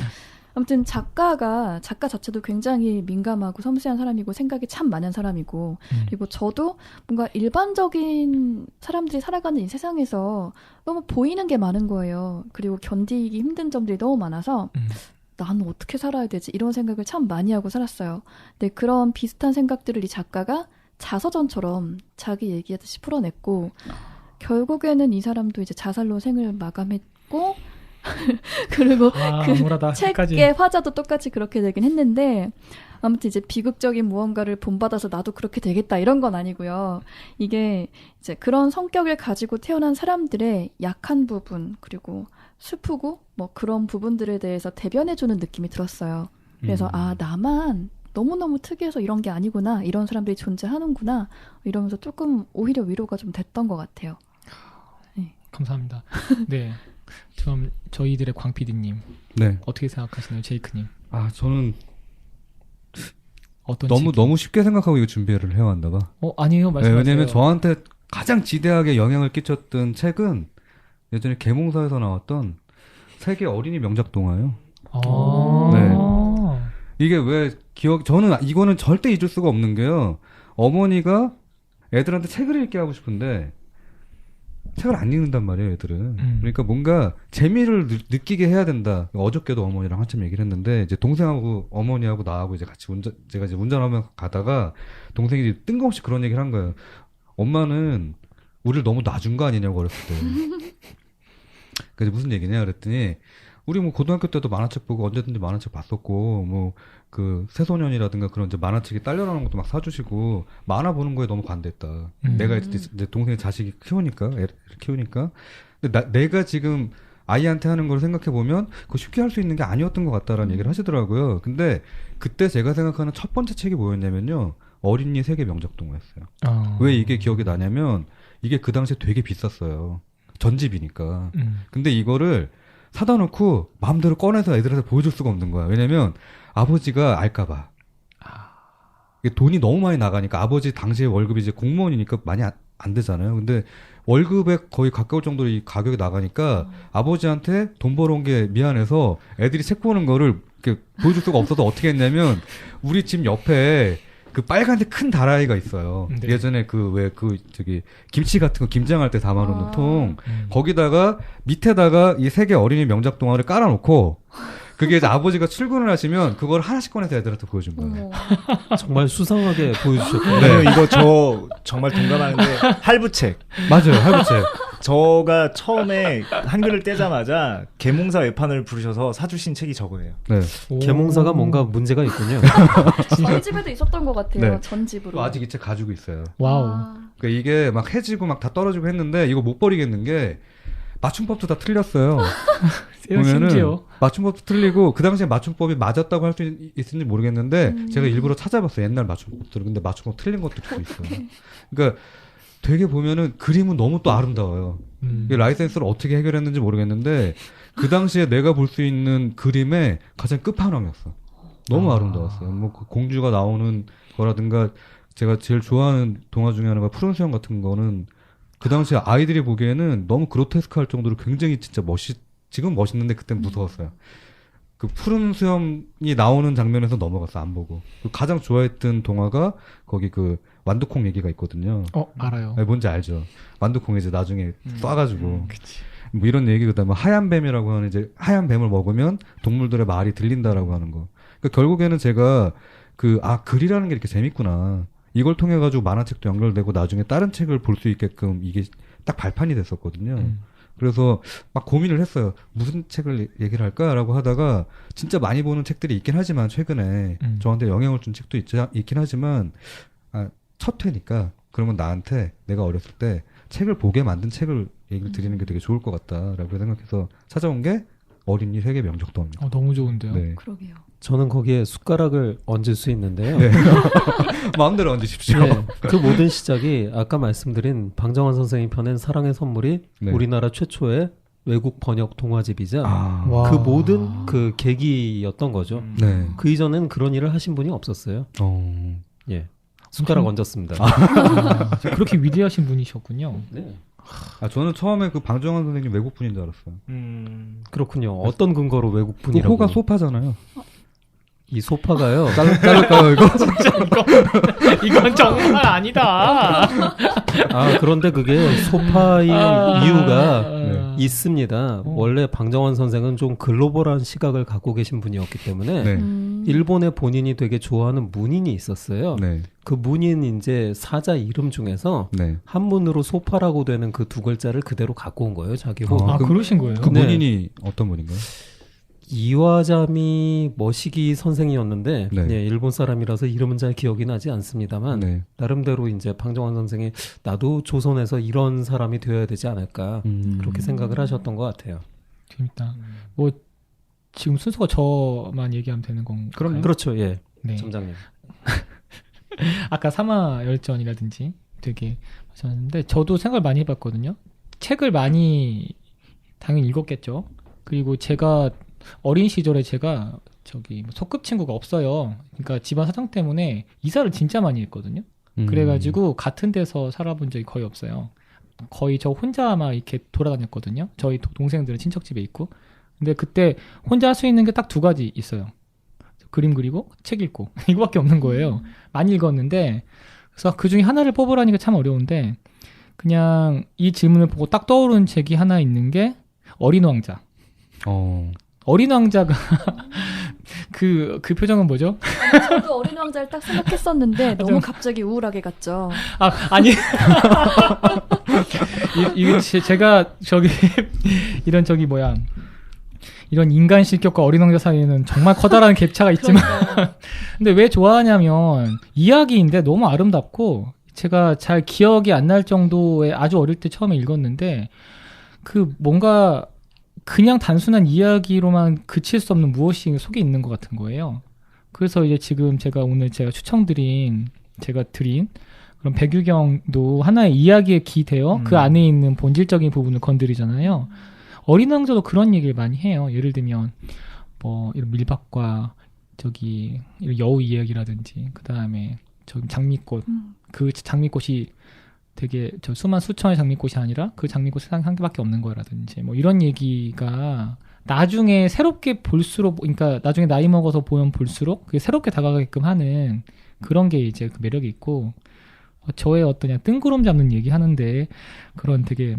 아무튼 작가 자체도 굉장히 민감하고 섬세한 사람이고 생각이 참 많은 사람이고 그리고 저도 뭔가 일반적인 사람들이 살아가는 이 세상에서 너무 보이는 게 많은 거예요. 그리고 견디기 힘든 점들이 너무 많아서 나는 어떻게 살아야 되지? 이런 생각을 참 많이 하고 살았어요. 근데 그런 비슷한 생각들을 이 작가가 자서전처럼 자기 얘기하듯이 풀어냈고 결국에는 이 사람도 이제 자살로 생을 마감했고 그리고 암울하다. 책의 화자도 똑같이 그렇게 되긴 했는데 아무튼 이제 비극적인 무언가를 본받아서 나도 그렇게 되겠다 이런 건 아니고요. 이게 이제 그런 성격을 가지고 태어난 사람들의 약한 부분 그리고 슬프고 뭐 그런 부분들에 대해서 대변해주는 느낌이 들었어요. 그래서 아 나만 너무너무 특이해서 이런 게 아니구나. 이런 사람들이 존재하는구나. 이러면서 조금 오히려 위로가 좀 됐던 것 같아요. 네. 감사합니다. 네. 그럼 저희들의 광 PD님 네. 어떻게 생각하시나요, 제이크님? 아, 저는 어떤 너무 쉽게 생각하고 이거 준비를 해왔나 봐. 아니에요, 네, 말씀하세요. 왜냐면 저한테 가장 지대하게 영향을 끼쳤던 책은 예전에 계몽사에서 나왔던 세계 어린이 명작 동화예요. 네. 이게 왜 저는 이거는 절대 잊을 수가 없는 게요. 어머니가 애들한테 책을 읽게 하고 싶은데 책을 안 읽는단 말이에요, 애들은. 그러니까 뭔가 재미를 느끼게 해야 된다. 어저께도 어머니랑 한참 얘기를 했는데 이제 동생하고 어머니하고 나하고 이제 같이 제가 이제 운전하면서 가다가 동생이 뜬금없이 그런 얘기를 한 거예요. 엄마는 우리를 너무 놔준 거 아니냐고 어렸을 때. 그래서 무슨 얘기냐 그랬더니 우리 뭐 고등학교 때도 만화책 보고 언제든지 만화책 봤었고 뭐 그 새소년이라든가 그런 이제 만화책이 딸려나오는 것도 막 사주시고 만화 보는 거에 너무 관대했다. 내가 이제 동생의 자식이 애를 키우니까 근데 내가 지금 아이한테 하는 걸 생각해 보면 그거 쉽게 할 수 있는 게 아니었던 것 같다라는 얘기를 하시더라고요. 근데 그때 제가 생각하는 첫 번째 책이 뭐였냐면요, 어린이 세계 명작 동화였어요. 왜 이게 기억이 나냐면 이게 그 당시에 되게 비쌌어요. 전집이니까. 근데 이거를 사다 놓고 마음대로 꺼내서 애들한테 보여줄 수가 없는 거야. 왜냐면 아버지가 알까봐. 이게 돈이 너무 많이 나가니까 아버지 당시에 월급이 이제 공무원이니까 많이 안 되잖아요. 근데 월급에 거의 가까울 정도로 이 가격이 나가니까 아버지한테 돈 벌어온 게 미안해서 애들이 책 보는 거를 이렇게 보여줄 수가 없어서 어떻게 했냐면 우리 집 옆에 그 빨간색 큰 다라이가 있어요. 네. 예전에 저기 김치 같은 거 김장할 때 담아놓는 통. 거기다가 밑에다가 이 세계 어린이 명작 동화를 깔아놓고 그게 이제 아버지가 출근을 하시면 그걸 하나씩 꺼내서 애들한테 보여준 거예요. 정말 수상하게 보여주셨고요. 네, 이거 저 정말 동감하는데 할부책. 맞아요, 할부책. 저가 처음에 한글을 떼자마자 계몽사 외판을 부르셔서 사주신 책이 저거예요. 네. 계몽사가 뭔가 문제가 있군요. 저희 집에도 있었던 것 같아요. 네. 전집으로. 아직 이 책 가지고 있어요. 와우. 그러니까 이게 막 해지고 막 다 떨어지고 했는데 이거 못 버리겠는 게 맞춤법도 다 틀렸어요. 보면은 심지어. 맞춤법도 틀리고 그 당시에 맞춤법이 맞았다고 할 수 있을지 모르겠는데 제가 일부러 찾아봤어요. 옛날 맞춤법들을. 근데 맞춤법 틀린 것도 또 있어요. 그러니까 되게 보면은 그림은 너무 또 아름다워요. 이 라이센스를 어떻게 해결했는지 모르겠는데 그 당시에 내가 볼 수 있는 그림의 가장 끝판왕이었어. 너무 아름다웠어요. 뭐 그 공주가 나오는 거라든가 제가 제일 좋아하는 동화 중에 하나가 푸른 수염 같은 거는 그 당시에 아이들이 보기에는 너무 그로테스크할 정도로 굉장히 진짜 지금 멋있는데 그땐 무서웠어요. 그 푸른 수염이 나오는 장면에서 넘어갔어, 안 보고. 가장 좋아했던 동화가 거기 그 완두콩 얘기가 있거든요. 알아요. 네, 뭔지 알죠? 완두콩 이제 나중에 쏴가지고. 뭐 이런 얘기, 그다음에 하얀 뱀이라고 하는 이제 하얀 뱀을 먹으면 동물들의 말이 들린다라고 하는 거. 그러니까 결국에는 제가 글이라는 게 이렇게 재밌구나. 이걸 통해 가지고 만화책도 연결되고 나중에 다른 책을 볼 수 있게끔 이게 딱 발판이 됐었거든요. 그래서 막 고민을 했어요. 무슨 책을 얘기를 할까라고 하다가 진짜 많이 보는 책들이 있긴 하지만 최근에 저한테 영향을 준 책도 있긴 하지만 첫 회니까 그러면 나한테 내가 어렸을 때 책을 보게 만든 책을 얘기를 드리는 게 되게 좋을 것 같다라고 생각해서 찾아온 게 어린이 세계 명작도입니다. 너무 좋은데요. 네. 그러게요. 저는 거기에 숟가락을 얹을 수 있는데요. 네. 마음대로 얹으십시오. 네, 그 모든 시작이 아까 말씀드린 방정환 선생님 펴낸 사랑의 선물이 네. 우리나라 최초의 외국 번역 동화집이자 와. 그 모든 그 계기였던 거죠. 네. 그 이전엔 그런 일을 하신 분이 없었어요. 예, 숟가락 얹었습니다. 그렇게 위대하신 분이셨군요. 네. 저는 처음에 그 방정환 선생님 외국분인 줄 알았어요. 그렇군요. 어떤 근거로 외국 그 분이라고? 호가 소파잖아요. 이 소파가요. 자를까요 이거? 이건 정말 아니다. 그런데 그게 소파인 이유가 네. 있습니다. 원래 방정환 선생은 좀 글로벌한 시각을 갖고 계신 분이었기 때문에 네. 일본에 본인이 되게 좋아하는 문인이 있었어요. 네. 그 문인 이제 사자 이름 중에서 네. 한문으로 소파라고 되는 그 두 글자를 그대로 갖고 온 거예요, 자기 호. 그러신 거예요? 그 네. 문인이 어떤 분인가요? 이와자미 머시기 선생이었는데 네. 예, 일본 사람이라서 이름은 잘 기억이 나지 않습니다만 네. 나름대로 이제 방정환 선생이 나도 조선에서 이런 사람이 되어야 되지 않을까 그렇게 생각을 하셨던 것 같아요. 재밌다. 뭐 지금 순서가 저만 얘기하면 되는 건가요? 그렇죠, 예, 네. 점장님. 아까 사마열전이라든지 되게 하셨는데 저도 생각을 많이 해봤거든요. 책을 많이 당연히 읽었겠죠. 그리고 제가 어린 시절에 제가 소꿉친구가 없어요. 그러니까 집안 사정 때문에 이사를 진짜 많이 했거든요. 그래가지고 같은 데서 살아본 적이 거의 없어요. 거의 저 혼자만 이렇게 돌아다녔거든요. 저희 동생들은 친척집에 있고. 근데 그때 혼자 할 수 있는 게 딱 두 가지 있어요. 그림 그리고 책 읽고 이거밖에 없는 거예요. 많이 읽었는데 그래서 그 중에 하나를 뽑으라니까 참 어려운데 그냥 이 질문을 보고 딱 떠오르는 책이 하나 있는 게 어린 왕자. 어린 왕자가 그 표정은 뭐죠? 저도 어린 왕자를 딱 생각했었는데 너무 갑자기 우울하게 갔죠. 아니 이게 제가 이런 인간 실격과 어린 왕자 사이에는 정말 커다란 갭차가 있지만 근데 왜 좋아하냐면 이야기인데 너무 아름답고 제가 잘 기억이 안 날 정도의 아주 어릴 때 처음에 읽었는데 그 뭔가 그냥 단순한 이야기로만 그칠 수 없는 무엇이 속에 있는 것 같은 거예요. 그래서 이제 지금 제가 드린 그런 백유경도 하나의 이야기에 기대어 그 안에 있는 본질적인 부분을 건드리잖아요. 어린 왕자도 그런 얘기를 많이 해요. 예를 들면 뭐 이런 밀박과 이런 여우 이야기라든지 그 다음에 장미꽃 그 장미꽃이 되게 수만 수천의 장미꽃이 아니라 그 장미꽃 세상에 한 개밖에 없는 거라든지 뭐 이런 얘기가 나중에 새롭게 볼수록 그러니까 나중에 나이 먹어서 보면 볼수록 그게 새롭게 다가가게끔 하는 그런 게 이제 그 매력이 있고 저의 어떤 그냥 뜬구름 잡는 얘기 하는데 그런 되게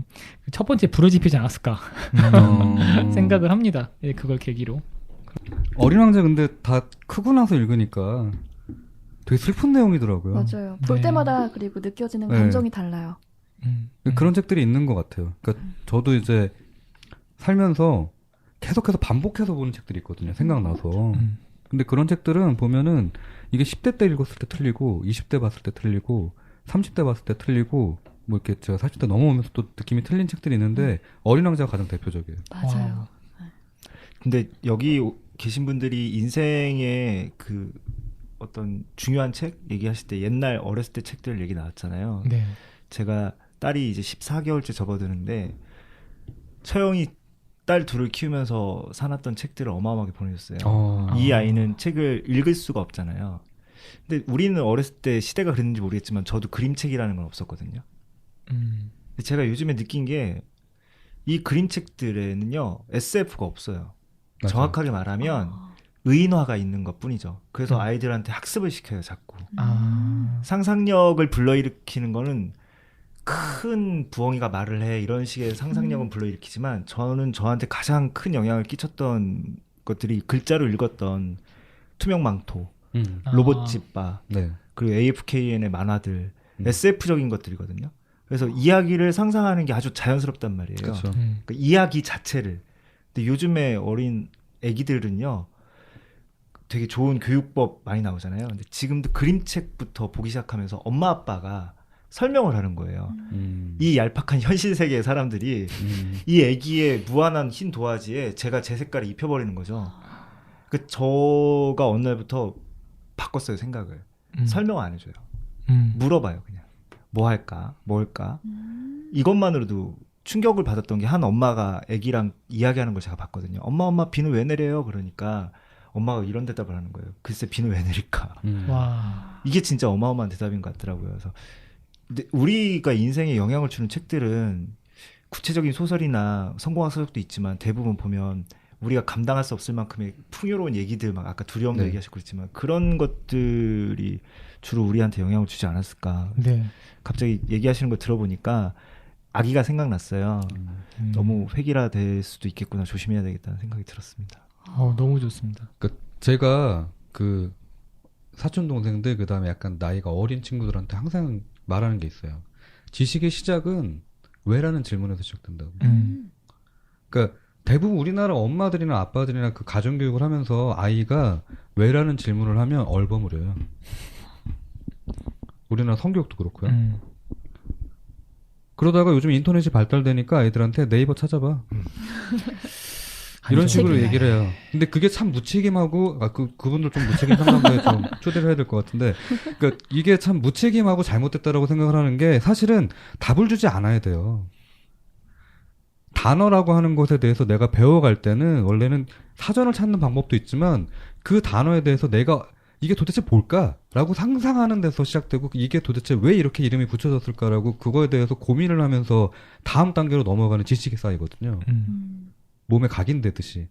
첫 번째 부르짖히지 않았을까 생각을 합니다. 예, 그걸 계기로. 어린 왕자 근데 다 크고 나서 읽으니까 되게 슬픈 내용이더라고요. 맞아요. 볼 네. 때마다 그리고 느껴지는 네. 감정이 달라요. 그런 책들이 있는 것 같아요. 그러니까 저도 이제 살면서 계속해서 반복해서 보는 책들이 있거든요. 생각나서. 근데 그런 책들은 보면은 이게 10대 때 읽었을 때 틀리고 20대 봤을 때 틀리고 30대 봤을 때 틀리고 뭐 이렇게 제가 40대 넘어오면서 또 느낌이 틀린 책들이 있는데 어린 왕자가 가장 대표적이에요. 맞아요. 근데 여기 계신 분들이 인생의 그 어떤 중요한 책 얘기하실 때 옛날 어렸을 때 책들 얘기 나왔잖아요. 네. 제가 딸이 이제 14개월째 접어드는데 처형이 딸 둘을 키우면서 사놨던 책들을 어마어마하게 보내줬어요. 이 아이는 책을 읽을 수가 없잖아요. 근데 우리는 어렸을 때 시대가 그랬는지 모르겠지만 저도 그림책이라는 건 없었거든요. 근데 제가 요즘에 느낀 게 이 그림책들에는요 SF가 없어요. 맞아요. 정확하게 말하면 의인화가 있는 것뿐이죠. 그래서 아이들한테 학습을 시켜요, 자꾸. 상상력을 불러일으키는 거는 큰 부엉이가 말을 해 이런 식의 상상력은 불러일으키지만 저는 저한테 가장 큰 영향을 끼쳤던 것들이 글자로 읽었던 투명망토, 로봇집바, 네. 그리고 AFKN의 만화들, SF적인 것들이거든요. 그래서 이야기를 상상하는 게 아주 자연스럽단 말이에요. 그렇죠. 그러니까 이야기 자체를. 근데 요즘에 어린 애기들은요, 되게 좋은 교육법 많이 나오잖아요. 근데 지금도 그림책부터 보기 시작하면서 엄마 아빠가 설명을 하는 거예요. 이 얄팍한 현실 세계의 사람들이 이 애기의 무한한 흰 도화지에 제가 제 색깔을 입혀버리는 거죠. 그 저가 어느 날부터 바꿨어요, 생각을. 설명 안 해줘요. 물어봐요, 그냥. 뭐 할까? 뭘까? 이것만으로도 충격을 받았던 게 한 엄마가 애기랑 이야기하는 걸 제가 봤거든요. 엄마 비는 왜 내려요? 그러니까 엄마가 이런 대답을 하는 거예요. 글쎄 비는 왜 내릴까? 와. 이게 진짜 어마어마한 대답인 것 같더라고요. 그래서 근데 우리가 인생에 영향을 주는 책들은 구체적인 소설이나 성공학 서적도 있지만 대부분 보면 우리가 감당할 수 없을 만큼의 풍요로운 얘기들, 막 아까 두려움도 네. 얘기하시고 그랬지만 그런 것들이 주로 우리한테 영향을 주지 않았을까. 네. 갑자기 얘기하시는 거 들어보니까 아기가 생각났어요. 너무 획일화될 수도 있겠구나, 조심해야 되겠다는 생각이 들었습니다. 너무 좋습니다. 그러니까 제가 그 사촌 동생들 그다음에 약간 나이가 어린 친구들한테 항상 말하는 게 있어요. 지식의 시작은 왜라는 질문에서 시작된다고. 그러니까 대부분 우리나라 엄마들이나 아빠들이나 그 가정교육을 하면서 아이가 왜라는 질문을 하면 얼버무려요. 우리나라 성교육도 그렇고요. 그러다가 요즘 인터넷이 발달되니까 아이들한테 네이버 찾아봐. 이런 식으로 얘기를 해요. 근데 그게 참 무책임하고, 그분들 좀 무책임 상담소에 좀 초대를 해야 될 것 같은데, 그러니까 이게 참 무책임하고 잘못됐다라고 생각을 하는 게 사실은 답을 주지 않아야 돼요. 단어라고 하는 것에 대해서 내가 배워갈 때는 원래는 사전을 찾는 방법도 있지만 그 단어에 대해서 내가 이게 도대체 뭘까라고 상상하는 데서 시작되고 이게 도대체 왜 이렇게 이름이 붙여졌을까라고 그거에 대해서 고민을 하면서 다음 단계로 넘어가는 지식이 쌓이거든요. 몸에 각인되듯이.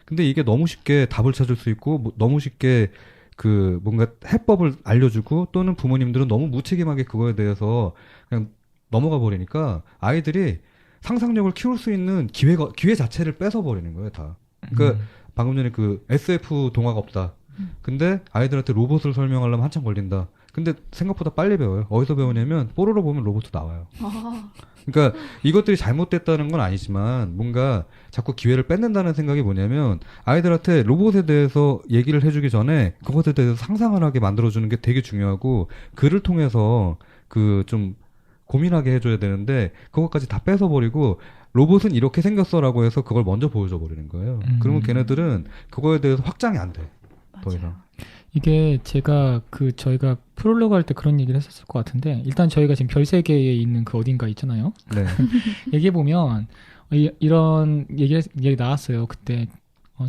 근데 이게 너무 쉽게 답을 찾을 수 있고 너무 쉽게 그 뭔가 해법을 알려주고 또는 부모님들은 너무 무책임하게 그거에 대해서 그냥 넘어가 버리니까 아이들이 상상력을 키울 수 있는 기회 자체를 뺏어버리는 거예요, 다. 그러니까 방금 전에 그 SF 동화가 없다. 근데 아이들한테 로봇을 설명하려면 한참 걸린다. 근데 생각보다 빨리 배워요. 어디서 배우냐면 뽀로로 보면 로봇도 나와요. 그러니까 이것들이 잘못됐다는 건 아니지만 뭔가 자꾸 기회를 뺏는다는 생각이 뭐냐면 아이들한테 로봇에 대해서 얘기를 해주기 전에 그것에 대해서 상상을 하게 만들어주는 게 되게 중요하고 글을 통해서 그 좀 고민하게 해줘야 되는데 그것까지 다 뺏어버리고 로봇은 이렇게 생겼어라고 해서 그걸 먼저 보여줘 버리는 거예요. 그러면 걔네들은 그거에 대해서 확장이 안 돼. 더 이상. 이게 제가 저희가 프롤로그 할 때 그런 얘기를 했었을 것 같은데 일단 저희가 지금 별세계에 있는 그 어딘가 있잖아요. 네. 얘기해 보면 이런 얘기 나왔어요. 그때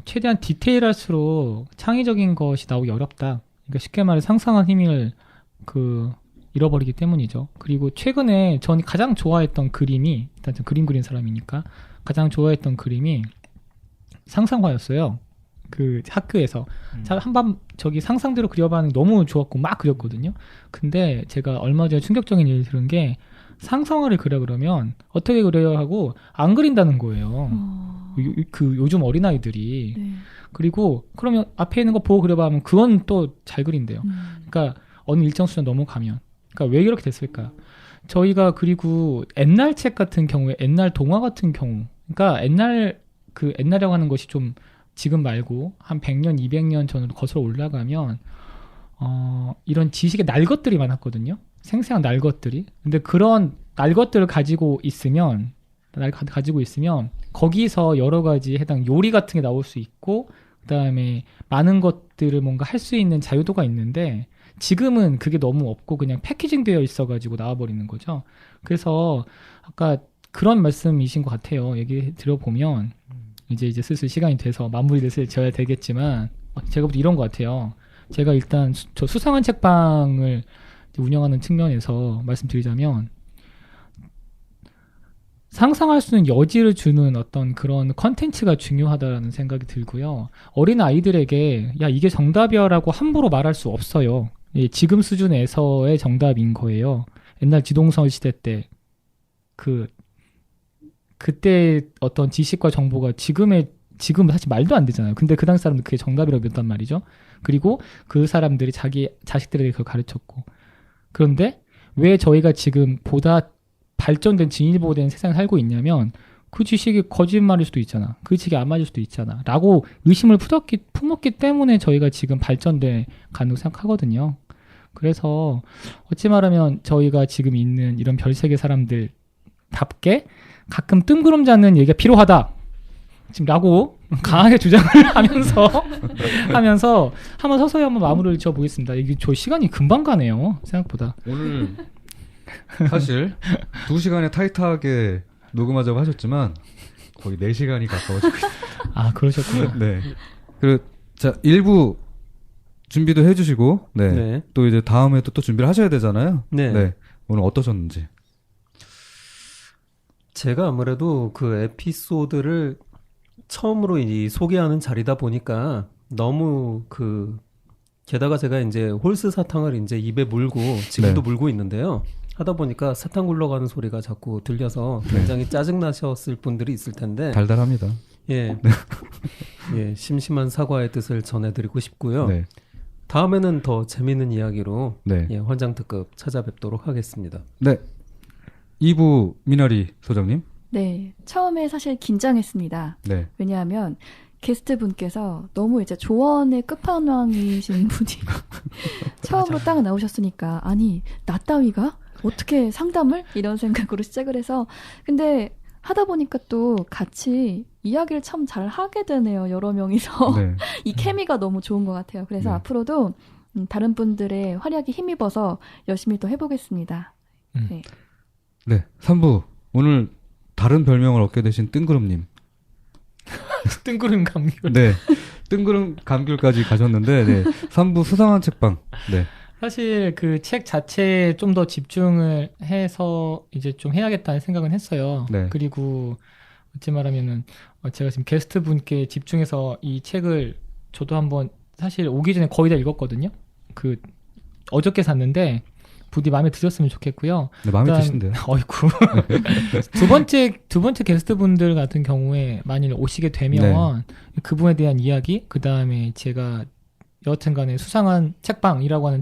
최대한 디테일할수록 창의적인 것이 나오기 어렵다. 그러니까 쉽게 말해 상상한 힘을 잃어버리기 때문이죠. 그리고 최근에 전 가장 좋아했던 그림이 일단 전 그림 그린 사람이니까 가장 좋아했던 그림이 상상화였어요. 그 학교에서 한밤 저기 상상대로 그려봐는 너무 좋았고 막 그렸거든요. 근데 제가 얼마 전에 충격적인 얘기를 들은 게 상상화를 그려 그러면 어떻게 그려야 하고 안 그린다는 거예요. 요즘 어린아이들이. 네. 그리고 그러면 앞에 있는 거 보고 그려봐 하면 그건 또 잘 그린대요. 그러니까 어느 일정 수준 넘어가면. 그러니까 왜 그렇게 됐을까? 저희가 그리고 옛날 책 같은 경우에 옛날 동화 같은 경우 그러니까 옛날이라고 하는 것이 좀 지금 말고 한 100년, 200년 전으로 거슬러 올라가면 이런 지식의 날 것들이 많았거든요. 생생한 날 것들이. 근데 그런 날 것들을 가지고 있으면 거기서 여러 가지 해당 요리 같은 게 나올 수 있고 그다음에 많은 것들을 뭔가 할 수 있는 자유도가 있는데 지금은 그게 너무 없고 그냥 패키징 되어 있어가지고 나와버리는 거죠. 그래서 아까 그런 말씀이신 것 같아요. 얘기 들어보면 이제 슬슬 시간이 돼서 마무리를 지어야 되겠지만 제가 볼 때 이런 것 같아요. 제가 일단 저 수상한 책방을 운영하는 측면에서 말씀드리자면 상상할 수 있는 여지를 주는 어떤 그런 컨텐츠가 중요하다라는 생각이 들고요. 어린 아이들에게 야 이게 정답이야라고 함부로 말할 수 없어요. 예, 지금 수준에서의 정답인 거예요. 옛날 지동설 시대 때 그때 어떤 지식과 정보가 지금 사실 말도 안 되잖아요. 근데 그 당시 사람들 그게 정답이라고 믿었단 말이죠. 그리고 그 사람들이 자기 자식들에게 그걸 가르쳤고. 그런데 왜 저희가 지금 보다 발전된 진일보된 세상에 살고 있냐면 그 지식이 거짓말일 수도 있잖아. 그 지식이 안 맞을 수도 있잖아. 라고 의심을 품었기 때문에 저희가 지금 발전돼 가는 생각하거든요. 그래서 어찌 말하면 저희가 지금 있는 이런 별세계 사람들답게 가끔 뜬구름 잡는 얘기가 필요하다. 지금 라고 강하게 주장을 하면서 한번 서서히 한번 마무리를 지어보겠습니다. 이게 저 시간이 금방 가네요. 생각보다. 오늘 사실 2시간에 타이트하게 녹음하자고 하셨지만 거의 4시간이 가까워지고 있어요. 아, 그러셨군요. 네. 자, 1부 준비도 해주시고, 네. 네. 또 이제 다음에 또 준비를 하셔야 되잖아요. 네. 오늘 어떠셨는지. 제가 아무래도 그 에피소드를 처음으로 이 소개하는 자리다 보니까 너무 게다가 제가 이제 홀스 사탕을 이제 입에 물고 지금도 물고 있는데요. 하다 보니까 사탕 굴러가는 소리가 자꾸 들려서 굉장히 짜증나셨을 분들이 있을 텐데. 달달합니다. 예. 예, 심심한 사과의 뜻을 전해드리고 싶고요. 네. 다음에는 더 재미있는 이야기로 네. 예, 환장 특급 찾아뵙도록 하겠습니다. 네. 2부 미나리 소장님. 네, 처음에 사실 긴장했습니다. 네. 왜냐하면 게스트 분께서 너무 이제 조언의 끝판왕이신 분이 처음으로 딱 나오셨으니까 아니 나 따위가 어떻게 상담을? 이런 생각으로 시작을 해서 근데 하다 보니까 또 같이 이야기를 참 잘 하게 되네요. 여러 명이서. 네. 이 케미가 너무 좋은 것 같아요. 그래서 네. 앞으로도 다른 분들의 활약에 힘입어서 열심히 또 해보겠습니다. 네. 네. 3부. 오늘 다른 별명을 얻게 되신 뜬구름님. 뜬구름 감귤. 네. 뜬구름 감귤까지 가셨는데, 네. 3부 수상한 책방. 네. 사실 그 책 자체에 좀 더 집중을 해서 이제 좀 해야겠다는 생각은 했어요. 네. 그리고 어찌 말하면은 제가 지금 게스트 분께 집중해서 이 책을 저도 한번 사실 오기 전에 거의 다 읽었거든요. 어저께 샀는데 부디 마음에 드셨으면 좋겠고요. 네, 마음에 드신대요. 어이구. 두 번째 게스트 분들 같은 경우에 만일 오시게 되면 그분에 대한 이야기, 그 다음에 제가 여하튼간에 수상한 책방이라고 하는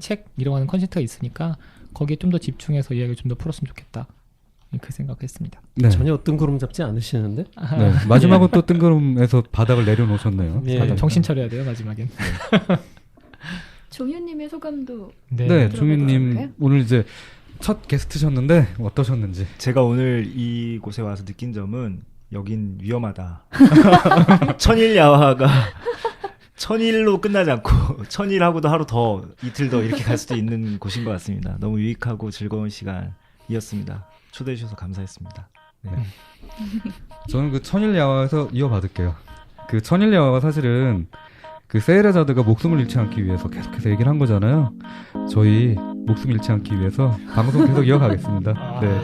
컨셉트가 있으니까 거기에 좀 더 집중해서 이야기를 좀 더 풀었으면 좋겠다. 그 생각했습니다. 네. 전혀 뜬구름 잡지 않으시는데? 네. 마지막은 또 뜬구름에서 바닥을 내려놓으셨네요. 예. 정신 차려야 돼요, 마지막엔. 종윤님의 소감도 네, 들어볼까요? 종윤님 오늘 이제 첫 게스트셨는데 어떠셨는지. 제가 오늘 이곳에 와서 느낀 점은 여긴 위험하다. 천일야화가 천일로 끝나지 않고 천일하고도 하루 더 이틀 더 이렇게 갈 수도 있는 곳인 것 같습니다. 너무 유익하고 즐거운 시간이었습니다. 초대해 주셔서 감사했습니다. 네. 저는 그 천일야화에서 이어받을게요. 그 천일야화가 사실은 그 세일하자드가 목숨을 잃지 않기 위해서 계속해서 얘기를 한 거잖아요. 저희 목숨 잃지 않기 위해서 방송 계속 이어가겠습니다. 네.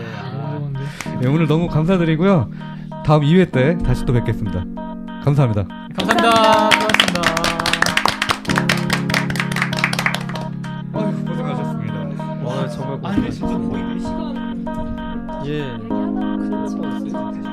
네, 오늘 너무 감사드리고요. 다음 2회 때 다시 또 뵙겠습니다. 감사합니다. 감사합니다. 고맙습니다. 아유, 고생하셨습니다. 와, 정말 아니, 진짜 거의 몇 시간. 예. 얘기하다가 큰일 났어요.